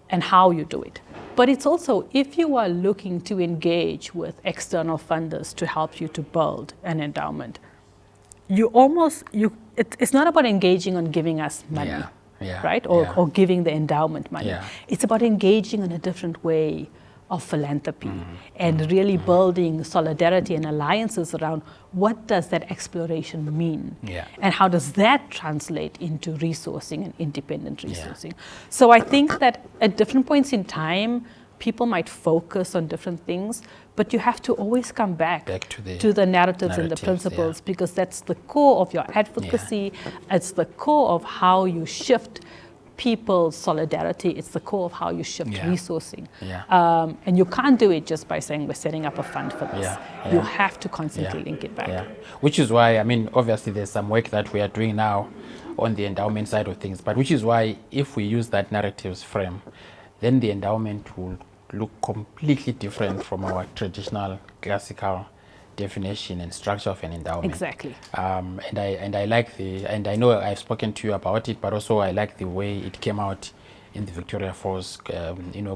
and how you do it. But it's also, if you are looking to engage with external funders to help you to build an endowment, it's not about engaging on giving us money, right? Or giving the endowment money. It's about engaging in a different way of philanthropy and really building solidarity and alliances around what does that exploration mean and how does that translate into resourcing and independent resourcing. So I think that at different points in time, people might focus on different things, but you have to always come back to the narratives and the principles, because that's the core of your advocacy. It's the core of how you shift people's solidarity. It's the core of how you shift resourcing. And you can't do it just by saying we're setting up a fund for this. You have to constantly link it back. Which is why, I mean, obviously there's some work that we are doing now on the endowment side of things, but which is why if we use that narratives frame, then the endowment will look completely different from our traditional classical definition and structure of an endowment. Exactly. And I like and I know I've spoken to you about it, but also I like the way it came out in the Victoria Falls,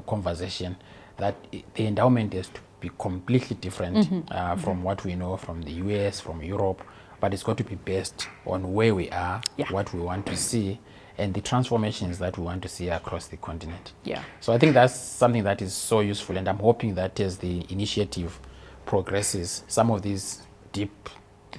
conversation, that the endowment is to be completely different from what we know from the US, from Europe, but it's got to be based on where we are, what we want to see, and the transformations that we want to see across the continent. So I think that's something that is so useful, and I'm hoping that as the initiative progresses, some of these deep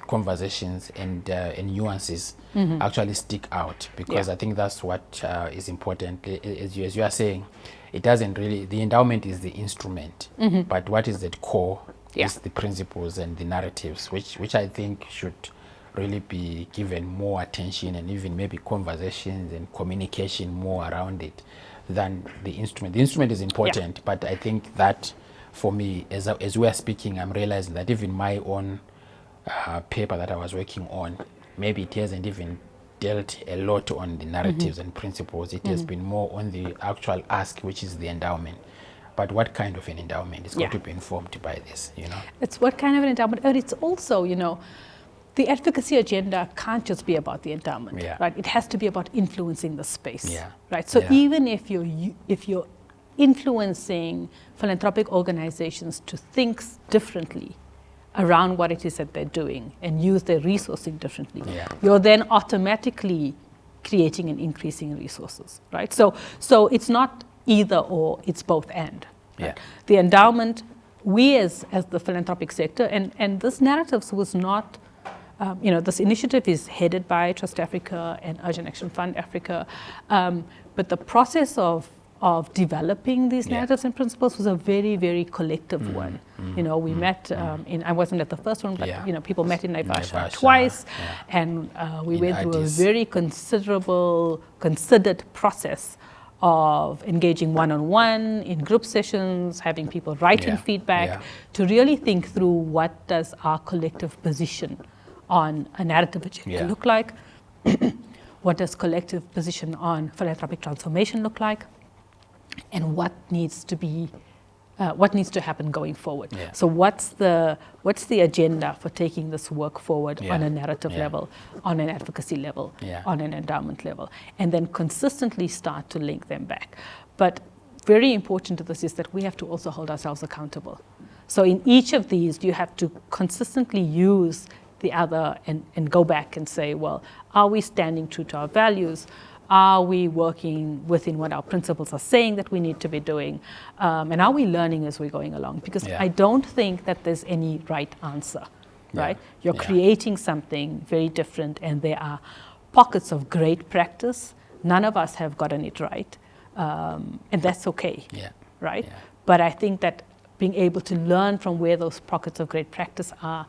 conversations and nuances actually stick out, because I think that's what is important. As you are saying, it doesn't really, the endowment is the instrument, but what is at core is the principles and the narratives, which I think should really be given more attention, and even maybe conversations and communication more around it than the instrument. The instrument is important, but I think that for me, as we are speaking, I'm realizing that even my own paper that I was working on, maybe it hasn't even dealt a lot on the narratives and principles. It has been more on the actual ask, which is the endowment. But what kind of an endowment is going to be informed by this, It's what kind of an endowment, and it's also, the advocacy agenda can't just be about the endowment, right? It has to be about influencing the space, right? So even if you're influencing philanthropic organizations to think differently around what it is that they're doing and use their resourcing differently, you're then automatically creating and increasing resources, right? So it's not either or, it's both and. Right? The endowment, we as the philanthropic sector, and this narratives was not, this initiative is headed by Trust Africa and Urgent Action Fund Africa, but the process of developing these narratives and principles was a very, very collective one. We met I wasn't at the first one, but people met in Naivasha twice, and we went through a very considered process of engaging one-on-one in group sessions, having people writing feedback to really think through what does our collective position on a narrative agenda look like, what does collective position on philanthropic transformation look like, and what needs to be what needs to happen going forward. Yeah. So what's the agenda for taking this work forward on a narrative level, on an advocacy level, on an endowment level, and then consistently start to link them back. But very important to this is that we have to also hold ourselves accountable. So in each of these, you have to consistently use the other and go back and say, well, are we standing true to our values? Are we working within what our principles are saying that we need to be doing? And are we learning as we're going along? Because I don't think that there's any right answer, right? You're creating something very different, and there are pockets of great practice. None of us have gotten it right, and that's okay, right? Yeah. But I think that being able to learn from where those pockets of great practice are,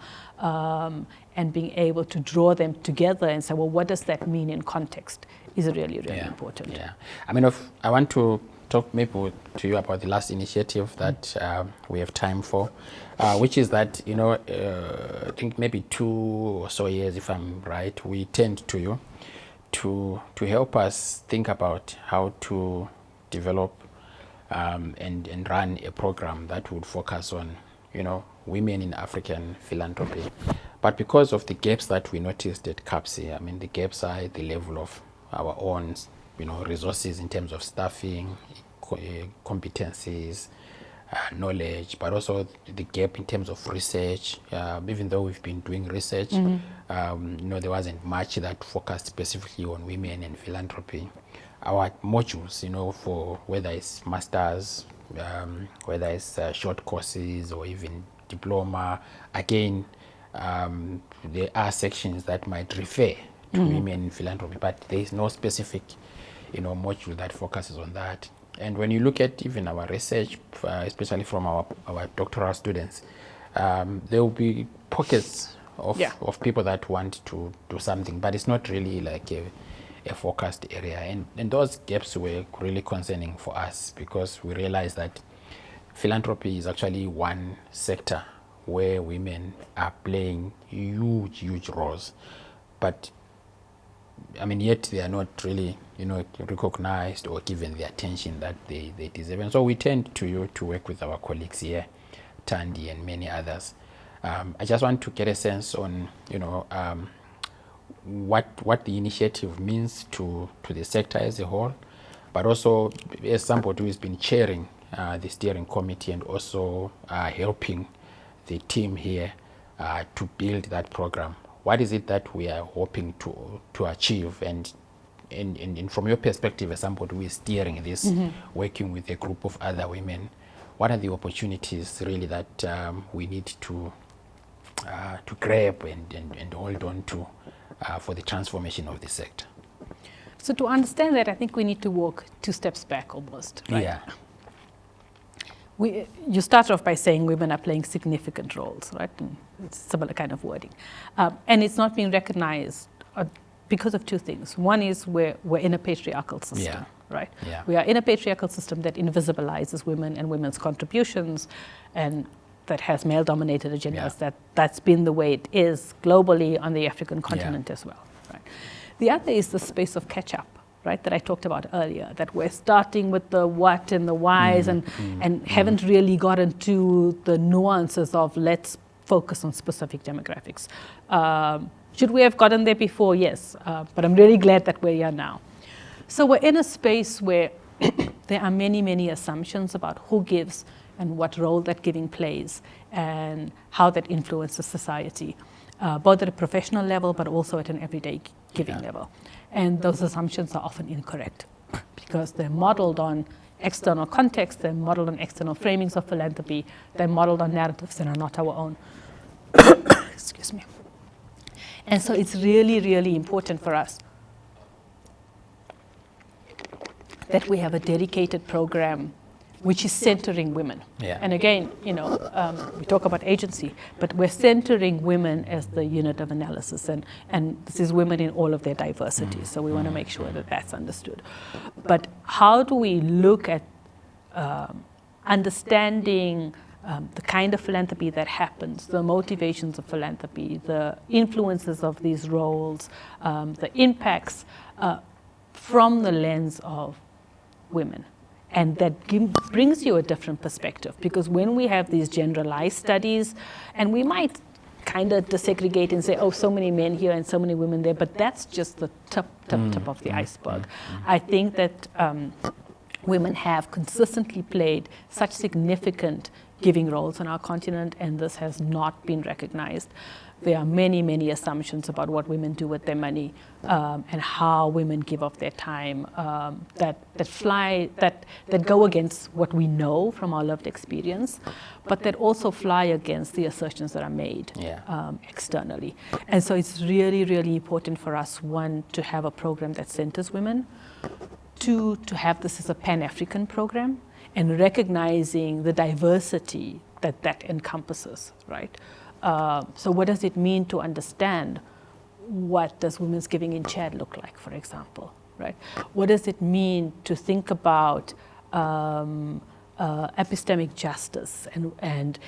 and being able to draw them together and say, well, what does that mean in context, is really, really important. Yeah, I mean, I want to talk maybe to you about the last initiative that we have time for, which is that, you know, I think maybe 2 or so years, if I'm right, we turned to you to help us think about how to develop and run a program that would focus on, you know, women in African philanthropy. But because of the gaps that we noticed at CAPSI, I mean, the gaps are at the level of our own, you know, resources in terms of staffing, competencies, knowledge, but also the gap in terms of research. Even though we've been doing research, you know, there wasn't much that focused specifically on women and philanthropy. Our modules, you know, for whether it's masters, whether it's short courses or even diploma, again, there are sections that might refer to women in philanthropy, but there is no specific, you know, module that focuses on that. And when you look at even our research, especially from our doctoral students, there will be pockets of people that want to do something, but it's not really like a focused area. And those gaps were really concerning for us, because we realized that philanthropy is actually one sector where women are playing huge roles. But I mean, yet they are not really, you know, recognized or given the attention that they deserve. And so we tend to you to work with our colleagues here, Tandy and many others. I just want to get a sense on, you know, what the initiative means to the sector as a whole, but also as somebody who has been chairing the steering committee and also helping the team here to build that program. What is it that we are hoping to achieve? And from your perspective as somebody who is steering this, working with a group of other women, what are the opportunities really that we need to grab and hold on to for the transformation of the sector? So to understand that, I think we need to walk 2 steps back almost, right? Yeah. You start off by saying women are playing significant roles, right? And it's similar kind of wording. And it's not being recognized because of 2 things. One is we're in a patriarchal system, right? Yeah. We are in a patriarchal system that invisibilizes women and women's contributions, and that has male-dominated agendas. That's been the way it is globally on the African continent as well, right? The other is the space of catch-up, right, that I talked about earlier, that we're starting with the what and the whys and haven't really gotten to the nuances of let's focus on specific demographics. Should we have gotten there before? Yes, but I'm really glad that we're here now. So we're in a space where there are many assumptions about who gives and what role that giving plays and how that influences society, both at a professional level but also at an everyday giving level. And those assumptions are often incorrect because they're modeled on external context, they're modeled on external framings of philanthropy, they're modeled on narratives that are not our own. Excuse me. And so it's really important for us that we have a dedicated program which is centering women. And again, you know, we talk about agency, but we're centering women as the unit of analysis, and this is women in all of their diversity, so we want to make sure that that's understood. But how do we look at understanding the kind of philanthropy that happens, the motivations of philanthropy, the influences of these roles, the impacts from the lens of women And that brings you a different perspective, because when we have these generalized studies, and we might kind of desegregate and say, oh, so many men here and so many women there, but that's just the tip of the iceberg. I think that women have consistently played such significant giving roles on our continent, and this has not been recognized. There are many, many assumptions about what women do with their money, and how women give of their time, that go against what we know from our lived experience, but that also fly against the assertions that are made externally. And so it's really, really important for us, one, to have a program that centers women, two, to have this as a Pan-African program, and recognizing the diversity that encompasses, right? So what does it mean to understand what does women's giving in Chad look like, for example, right? What does it mean to think about epistemic justice and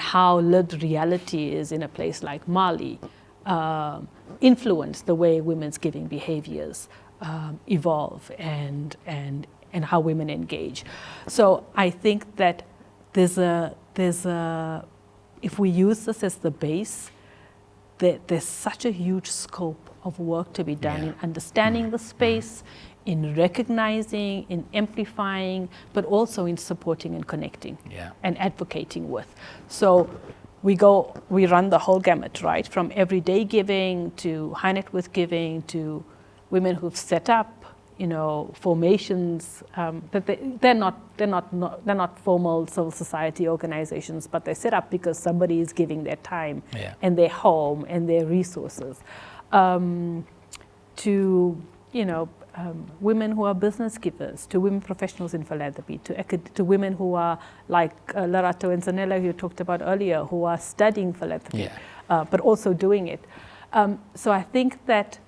how lived reality is in a place like Mali influence the way women's giving behaviors evolve and how women engage. So I think that there's a if we use this as the base, there's such a huge scope of work to be done in understanding the space, in recognizing, in amplifying, but also in supporting and connecting and advocating with. So we run the whole gamut, right? From everyday giving to high net worth giving to women who've set up, formations that they're not formal civil society organizations, but they're set up because somebody is giving their time and their home and their resources. To women who are business givers, to women professionals in philanthropy, to women who are like Lerato and Zanella, who talked about earlier, who are studying philanthropy, but also doing it. So I think that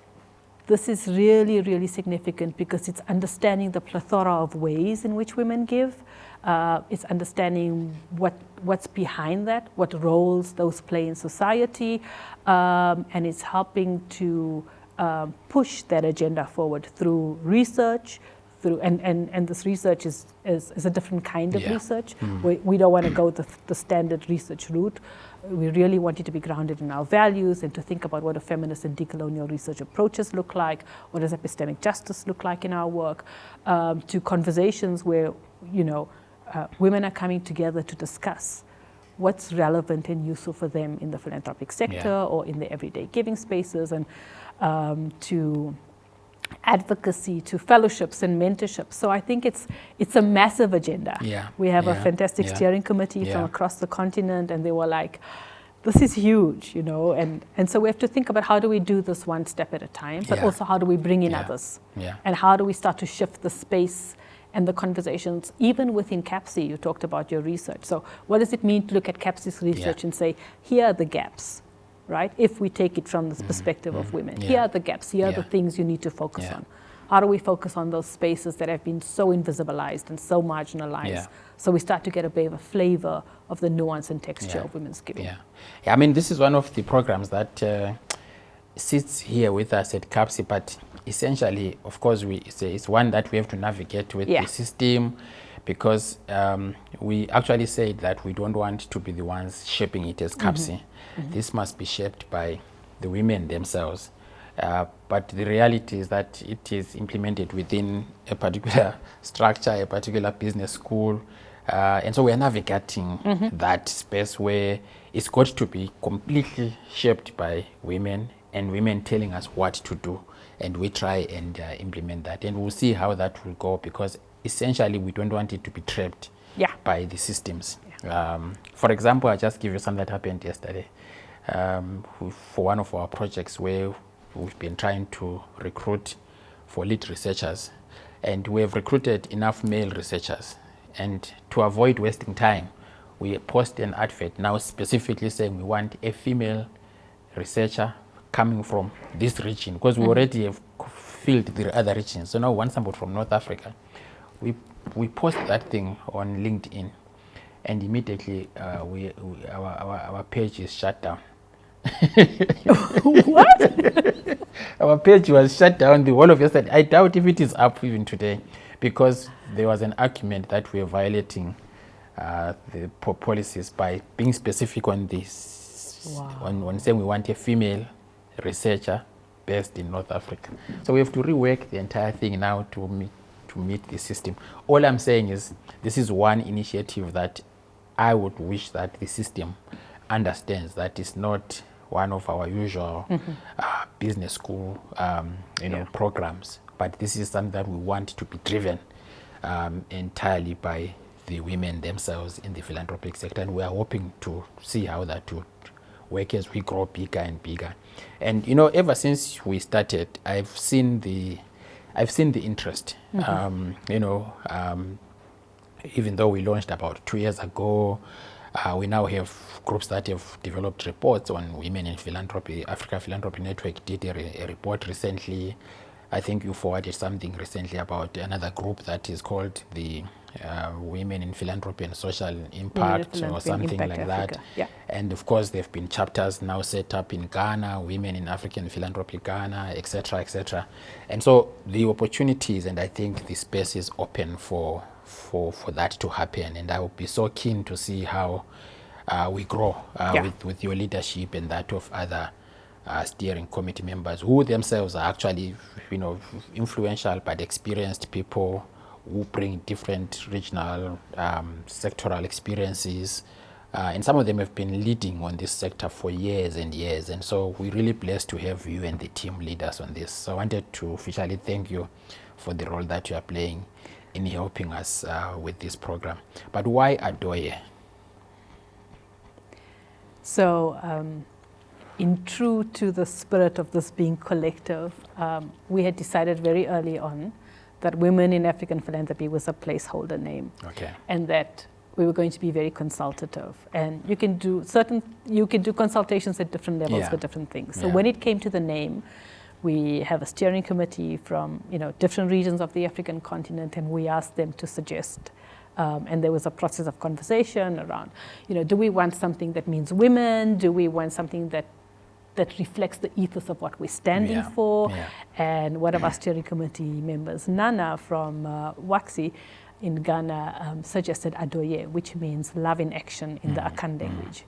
this is really, really significant because it's understanding the plethora of ways in which women give. It's understanding what's behind that, what roles those play in society, and it's helping to push that agenda forward through research, and this research is a different kind of research. We don't want to go the standard research route. We really want it to be grounded in our values and to think about what a feminist and decolonial research approaches look like, what does epistemic justice look like in our work, to conversations where, women are coming together to discuss what's relevant and useful for them in the philanthropic sector or in the everyday giving spaces, and to advocacy, to fellowships and mentorships. So I think it's a massive agenda. We have a fantastic steering committee from across the continent, and they were like, this is huge, and so we have to think about how do we do this one step at a time, but also how do we bring in others, and how do we start to shift the space and the conversations, even within CAPSI. You talked about your research. So what does it mean to look at CAPSI's research and say, here are the gaps, right? If we take it from this perspective of women, here are the gaps, here are the things you need to focus on. How do we focus on those spaces that have been so invisibilized and so marginalized? So we start to get a bit of a flavor of the nuance and texture of women's giving. I mean, this is one of the programs that sits here with us at CAPSI, but essentially, of course, it's one that we have to navigate with the system, because we actually said that we don't want to be the ones shaping it as CAPSI. This must be shaped by the women themselves. But the reality is that it is implemented within a particular structure, a particular business school. And so we are navigating that space where it's got to be completely shaped by women, and women telling us what to do. And we try and implement that. And we'll see how that will go, because essentially we don't want it to be trapped by the systems. For example, I'll just give you something that happened yesterday for one of our projects where we've been trying to recruit for lead researchers, and we have recruited enough male researchers, and to avoid wasting time, we post an advert now specifically saying we want a female researcher coming from this region, because we already have filled the other regions. So now we want somebody from North Africa. We post that thing on LinkedIn, and immediately our page is shut down. What? Our page was shut down the whole of yesterday. I doubt if it is up even today, because there was an argument that we are violating the policies by being specific on this, on saying we want a female researcher based in North Africa. So we have to rework the entire thing now to meet the system. All I'm saying is this is one initiative that I would wish that the system understands that it's not one of our usual business school programs, but this is something that we want to be driven entirely by the women themselves in the philanthropic sector, and we are hoping to see how that would work as we grow bigger and bigger. And ever since we started, I've seen the interest. Even though we launched about 2 years ago, we now have groups that have developed reports on women in philanthropy. Africa Philanthropy Network did a report recently. I think you forwarded something recently about another group that is called the Women in Philanthropy and Social Impact or something like that. Yeah. And of course, there have been chapters now set up in Ghana, Women in African Philanthropy Ghana, etc., etc. And so the opportunities, and I think the space is open for that to happen. And I would be so keen to see how we grow with your leadership and that of other steering committee members who themselves are actually, influential but experienced people who bring different regional, sectoral experiences. And some of them have been leading on this sector for years and years. And so we're really blessed to have you and the team lead us on this. So I wanted to officially thank you for the role that you are playing in helping us with this program. But why Adoye? So, in true to the spirit of this being collective, we had decided very early on that Women in African Philanthropy was a placeholder name. Okay. And that we were going to be very consultative. And you can do consultations at different levels for different things. So when it came to the name, we have a steering committee from different regions of the African continent, and we asked them to suggest. And there was a process of conversation around, do we want something that means women? Do we want something that reflects the ethos of what we're standing for? And one of our steering committee members, Nana from Waxi in Ghana, suggested Adoye, which means love in action in the Akan language,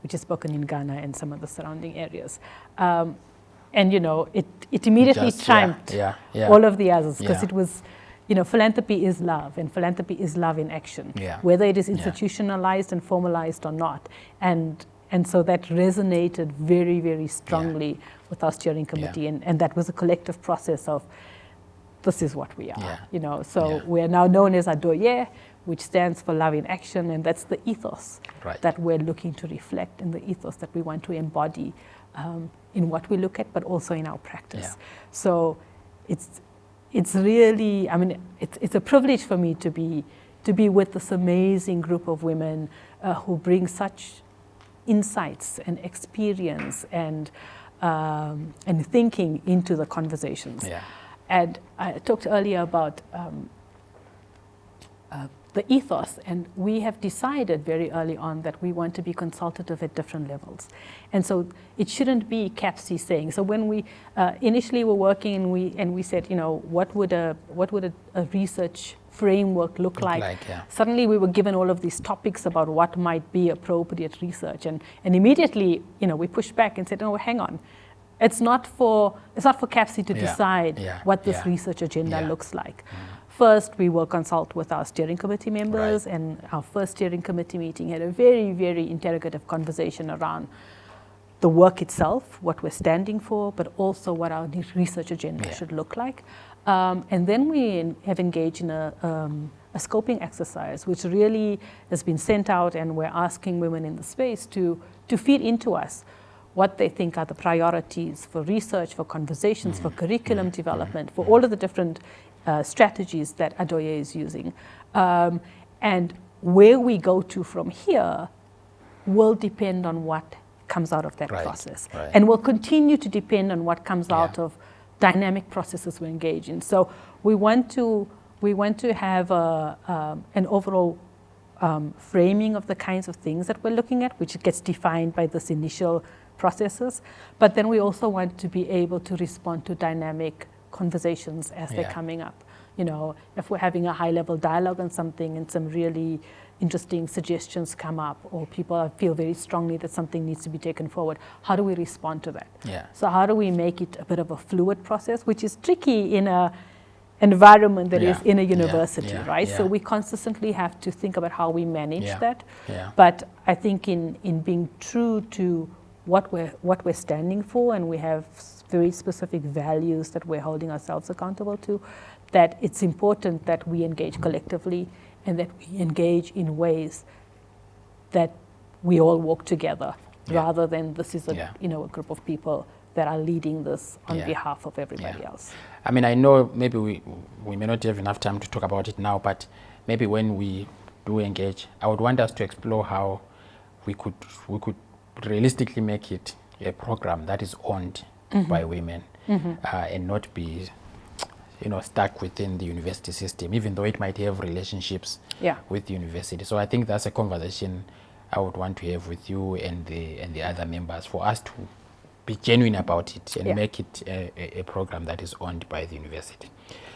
which is spoken in Ghana and some of the surrounding areas. And it immediately trumped all of the others, because it was, philanthropy is love, and philanthropy is love in action, whether it is institutionalized and formalized or not. And so that resonated very, very strongly with our steering committee, and that was a collective process of, this is what we are, So we are now known as Adoye, which stands for love in action, and that's the ethos that we're looking to reflect, and the ethos that we want to embody in what we look at, but also in our practice. So it's really, it's a privilege for me to be with this amazing group of women who bring such insights and experience and thinking into the conversations. And I talked earlier about the ethos, and we have decided very early on that we want to be consultative at different levels. And so it shouldn't be CAPC saying. So when we initially were working and we said, what would a research framework look like? Suddenly we were given all of these topics about what might be appropriate research, and immediately we pushed back and said, no, hang on. It's not for CAPC to decide what this research agenda looks like. First, we will consult with our steering committee members, and our first steering committee meeting had a very, very interrogative conversation around the work itself, what we're standing for, but also what our research agenda should look like. And then we have engaged in a scoping exercise, which really has been sent out, and we're asking women in the space to feed into us what they think are the priorities for research, for conversations, for curriculum development, for all of the different strategies that Adoye is using. And where we go to from here will depend on what comes out of that process. And will continue to depend on what comes out of dynamic processes we engage in. So we want to have an overall framing of the kinds of things that we're looking at, which gets defined by this initial processes. But then we also want to be able to respond to dynamic conversations as they're coming up. You know, if we're having a high-level dialogue on something and some really interesting suggestions come up, or people feel very strongly that something needs to be taken forward, how do we respond to that? Yeah. So how do we make it a bit of a fluid process, which is tricky in a environment that is in a university, right? So we consistently have to think about how we manage that. Yeah. But I think in being true to what we're standing for, and we have very specific values that we're holding ourselves accountable to, that it's important that we engage collectively and that we engage in ways that we all work together, rather than this is a a group of people that are leading this on behalf of everybody else. I mean, I know maybe we may not have enough time to talk about it now, but maybe when we do engage, I would want us to explore how we could realistically make it a program that is owned by women, and not be stuck within the university system, even though it might have relationships with the university. So I think that's a conversation I would want to have with you and the other members, for us to be genuine about it and make it a program that is owned by the university.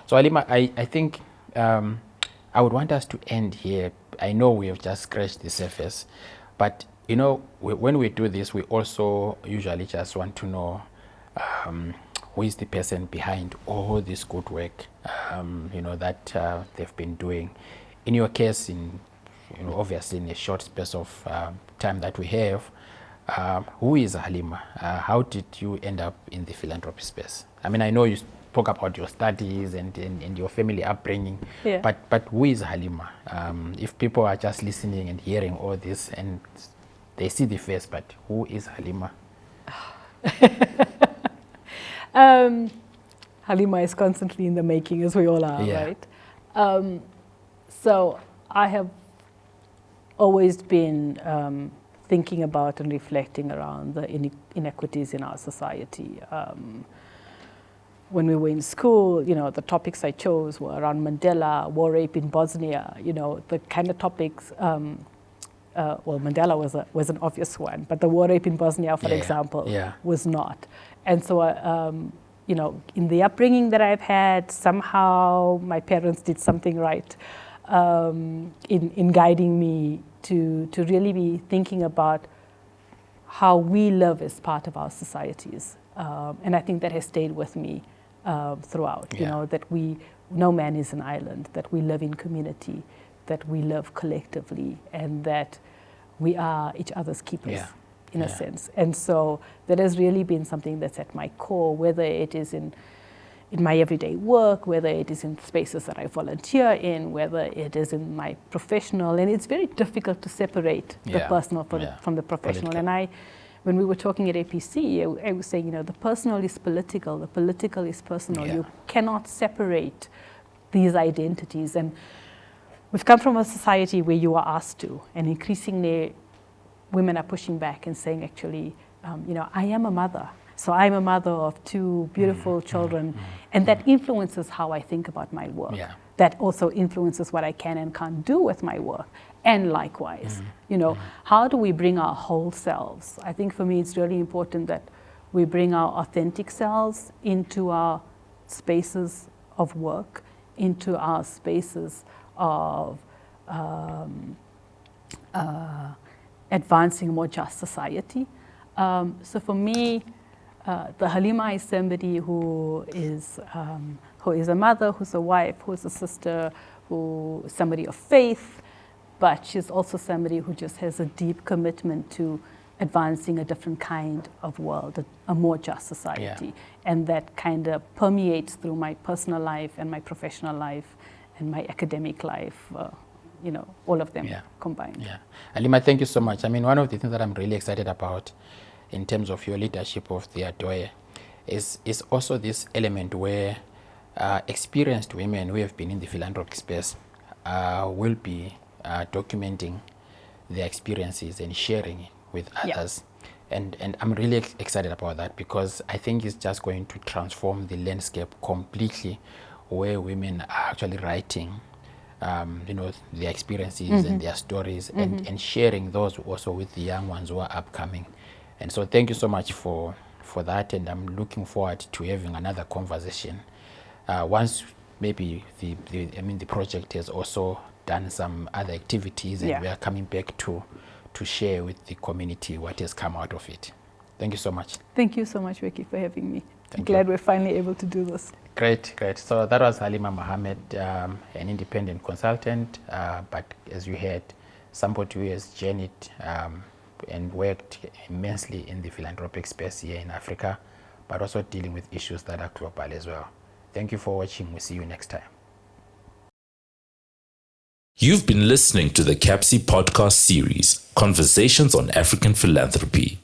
So Halima, I think I would want us to end here. I know we have just scratched the surface, but when we do this, we also usually just want to know who is the person behind all this good work that they've been doing. In your case, obviously in a short space of time that we have, who is Halima? How did you end up in the philanthropy space? I mean, I know you spoke about your studies and your family upbringing, but who is Halima? If people are just listening and hearing all this and they see the face, but who is Halima? Halima is constantly in the making, as we all are, right? So I have always been thinking about and reflecting around the inequities in our society. When we were in school, the topics I chose were around Mandela, war rape in Bosnia, the kind of topics. Well, Mandela was an obvious one, but the war rape in Bosnia, for example, was not. And so, in the upbringing that I've had, somehow my parents did something right in guiding me to really be thinking about how we live as part of our societies. And I think that has stayed with me throughout, that no man is an island, that we live in community, that we live collectively, and that we are each other's keepers, in a sense. And so that has really been something that's at my core, whether it is in my everyday work, whether it is in spaces that I volunteer in, whether it is in my professional. And it's very difficult to separate the personal from the professional. Political. And when we were talking at APC, I was saying, the personal is political, the political is personal. You cannot separate these identities. And we've come from a society where you are asked to, and increasingly women are pushing back and saying, actually, I am a mother. So I'm a mother of two beautiful children, and that influences how I think about my work. That also influences what I can and can't do with my work. And likewise, how do we bring our whole selves? I think for me it's really important that we bring our authentic selves into our spaces of work, into our spaces of advancing a more just society. So for me, the Halima is somebody who is a mother, who's a wife, who's a sister, who is somebody of faith, but she's also somebody who just has a deep commitment to advancing a different kind of world, a more just society. And that kind of permeates through my personal life and my professional life and my academic life, all of them combined. Halima, thank you so much. I mean, one of the things that I'm really excited about in terms of your leadership of the Adoye is also this element where experienced women who have been in the philanthropic space will be documenting their experiences and sharing with others. And I'm really excited about that, because I think it's just going to transform the landscape completely, where women are actually writing their experiences and their stories and sharing those also with the young ones who are upcoming. And so thank you so much for that, and I'm looking forward to having another conversation once maybe the project has also done some other activities, and we are coming back to share with the community what has come out of it. Thank you so much. Thank you so much, Becky, for having me. I'm glad we're finally able to do this. Great. So that was Halima Mahomed, an independent consultant, but as you heard, somebody who has journeyed and worked immensely in the philanthropic space here in Africa, but also dealing with issues that are global as well. Thank you for watching. We'll see you next time. You've been listening to the CAPSI podcast series, Conversations on African Philanthropy.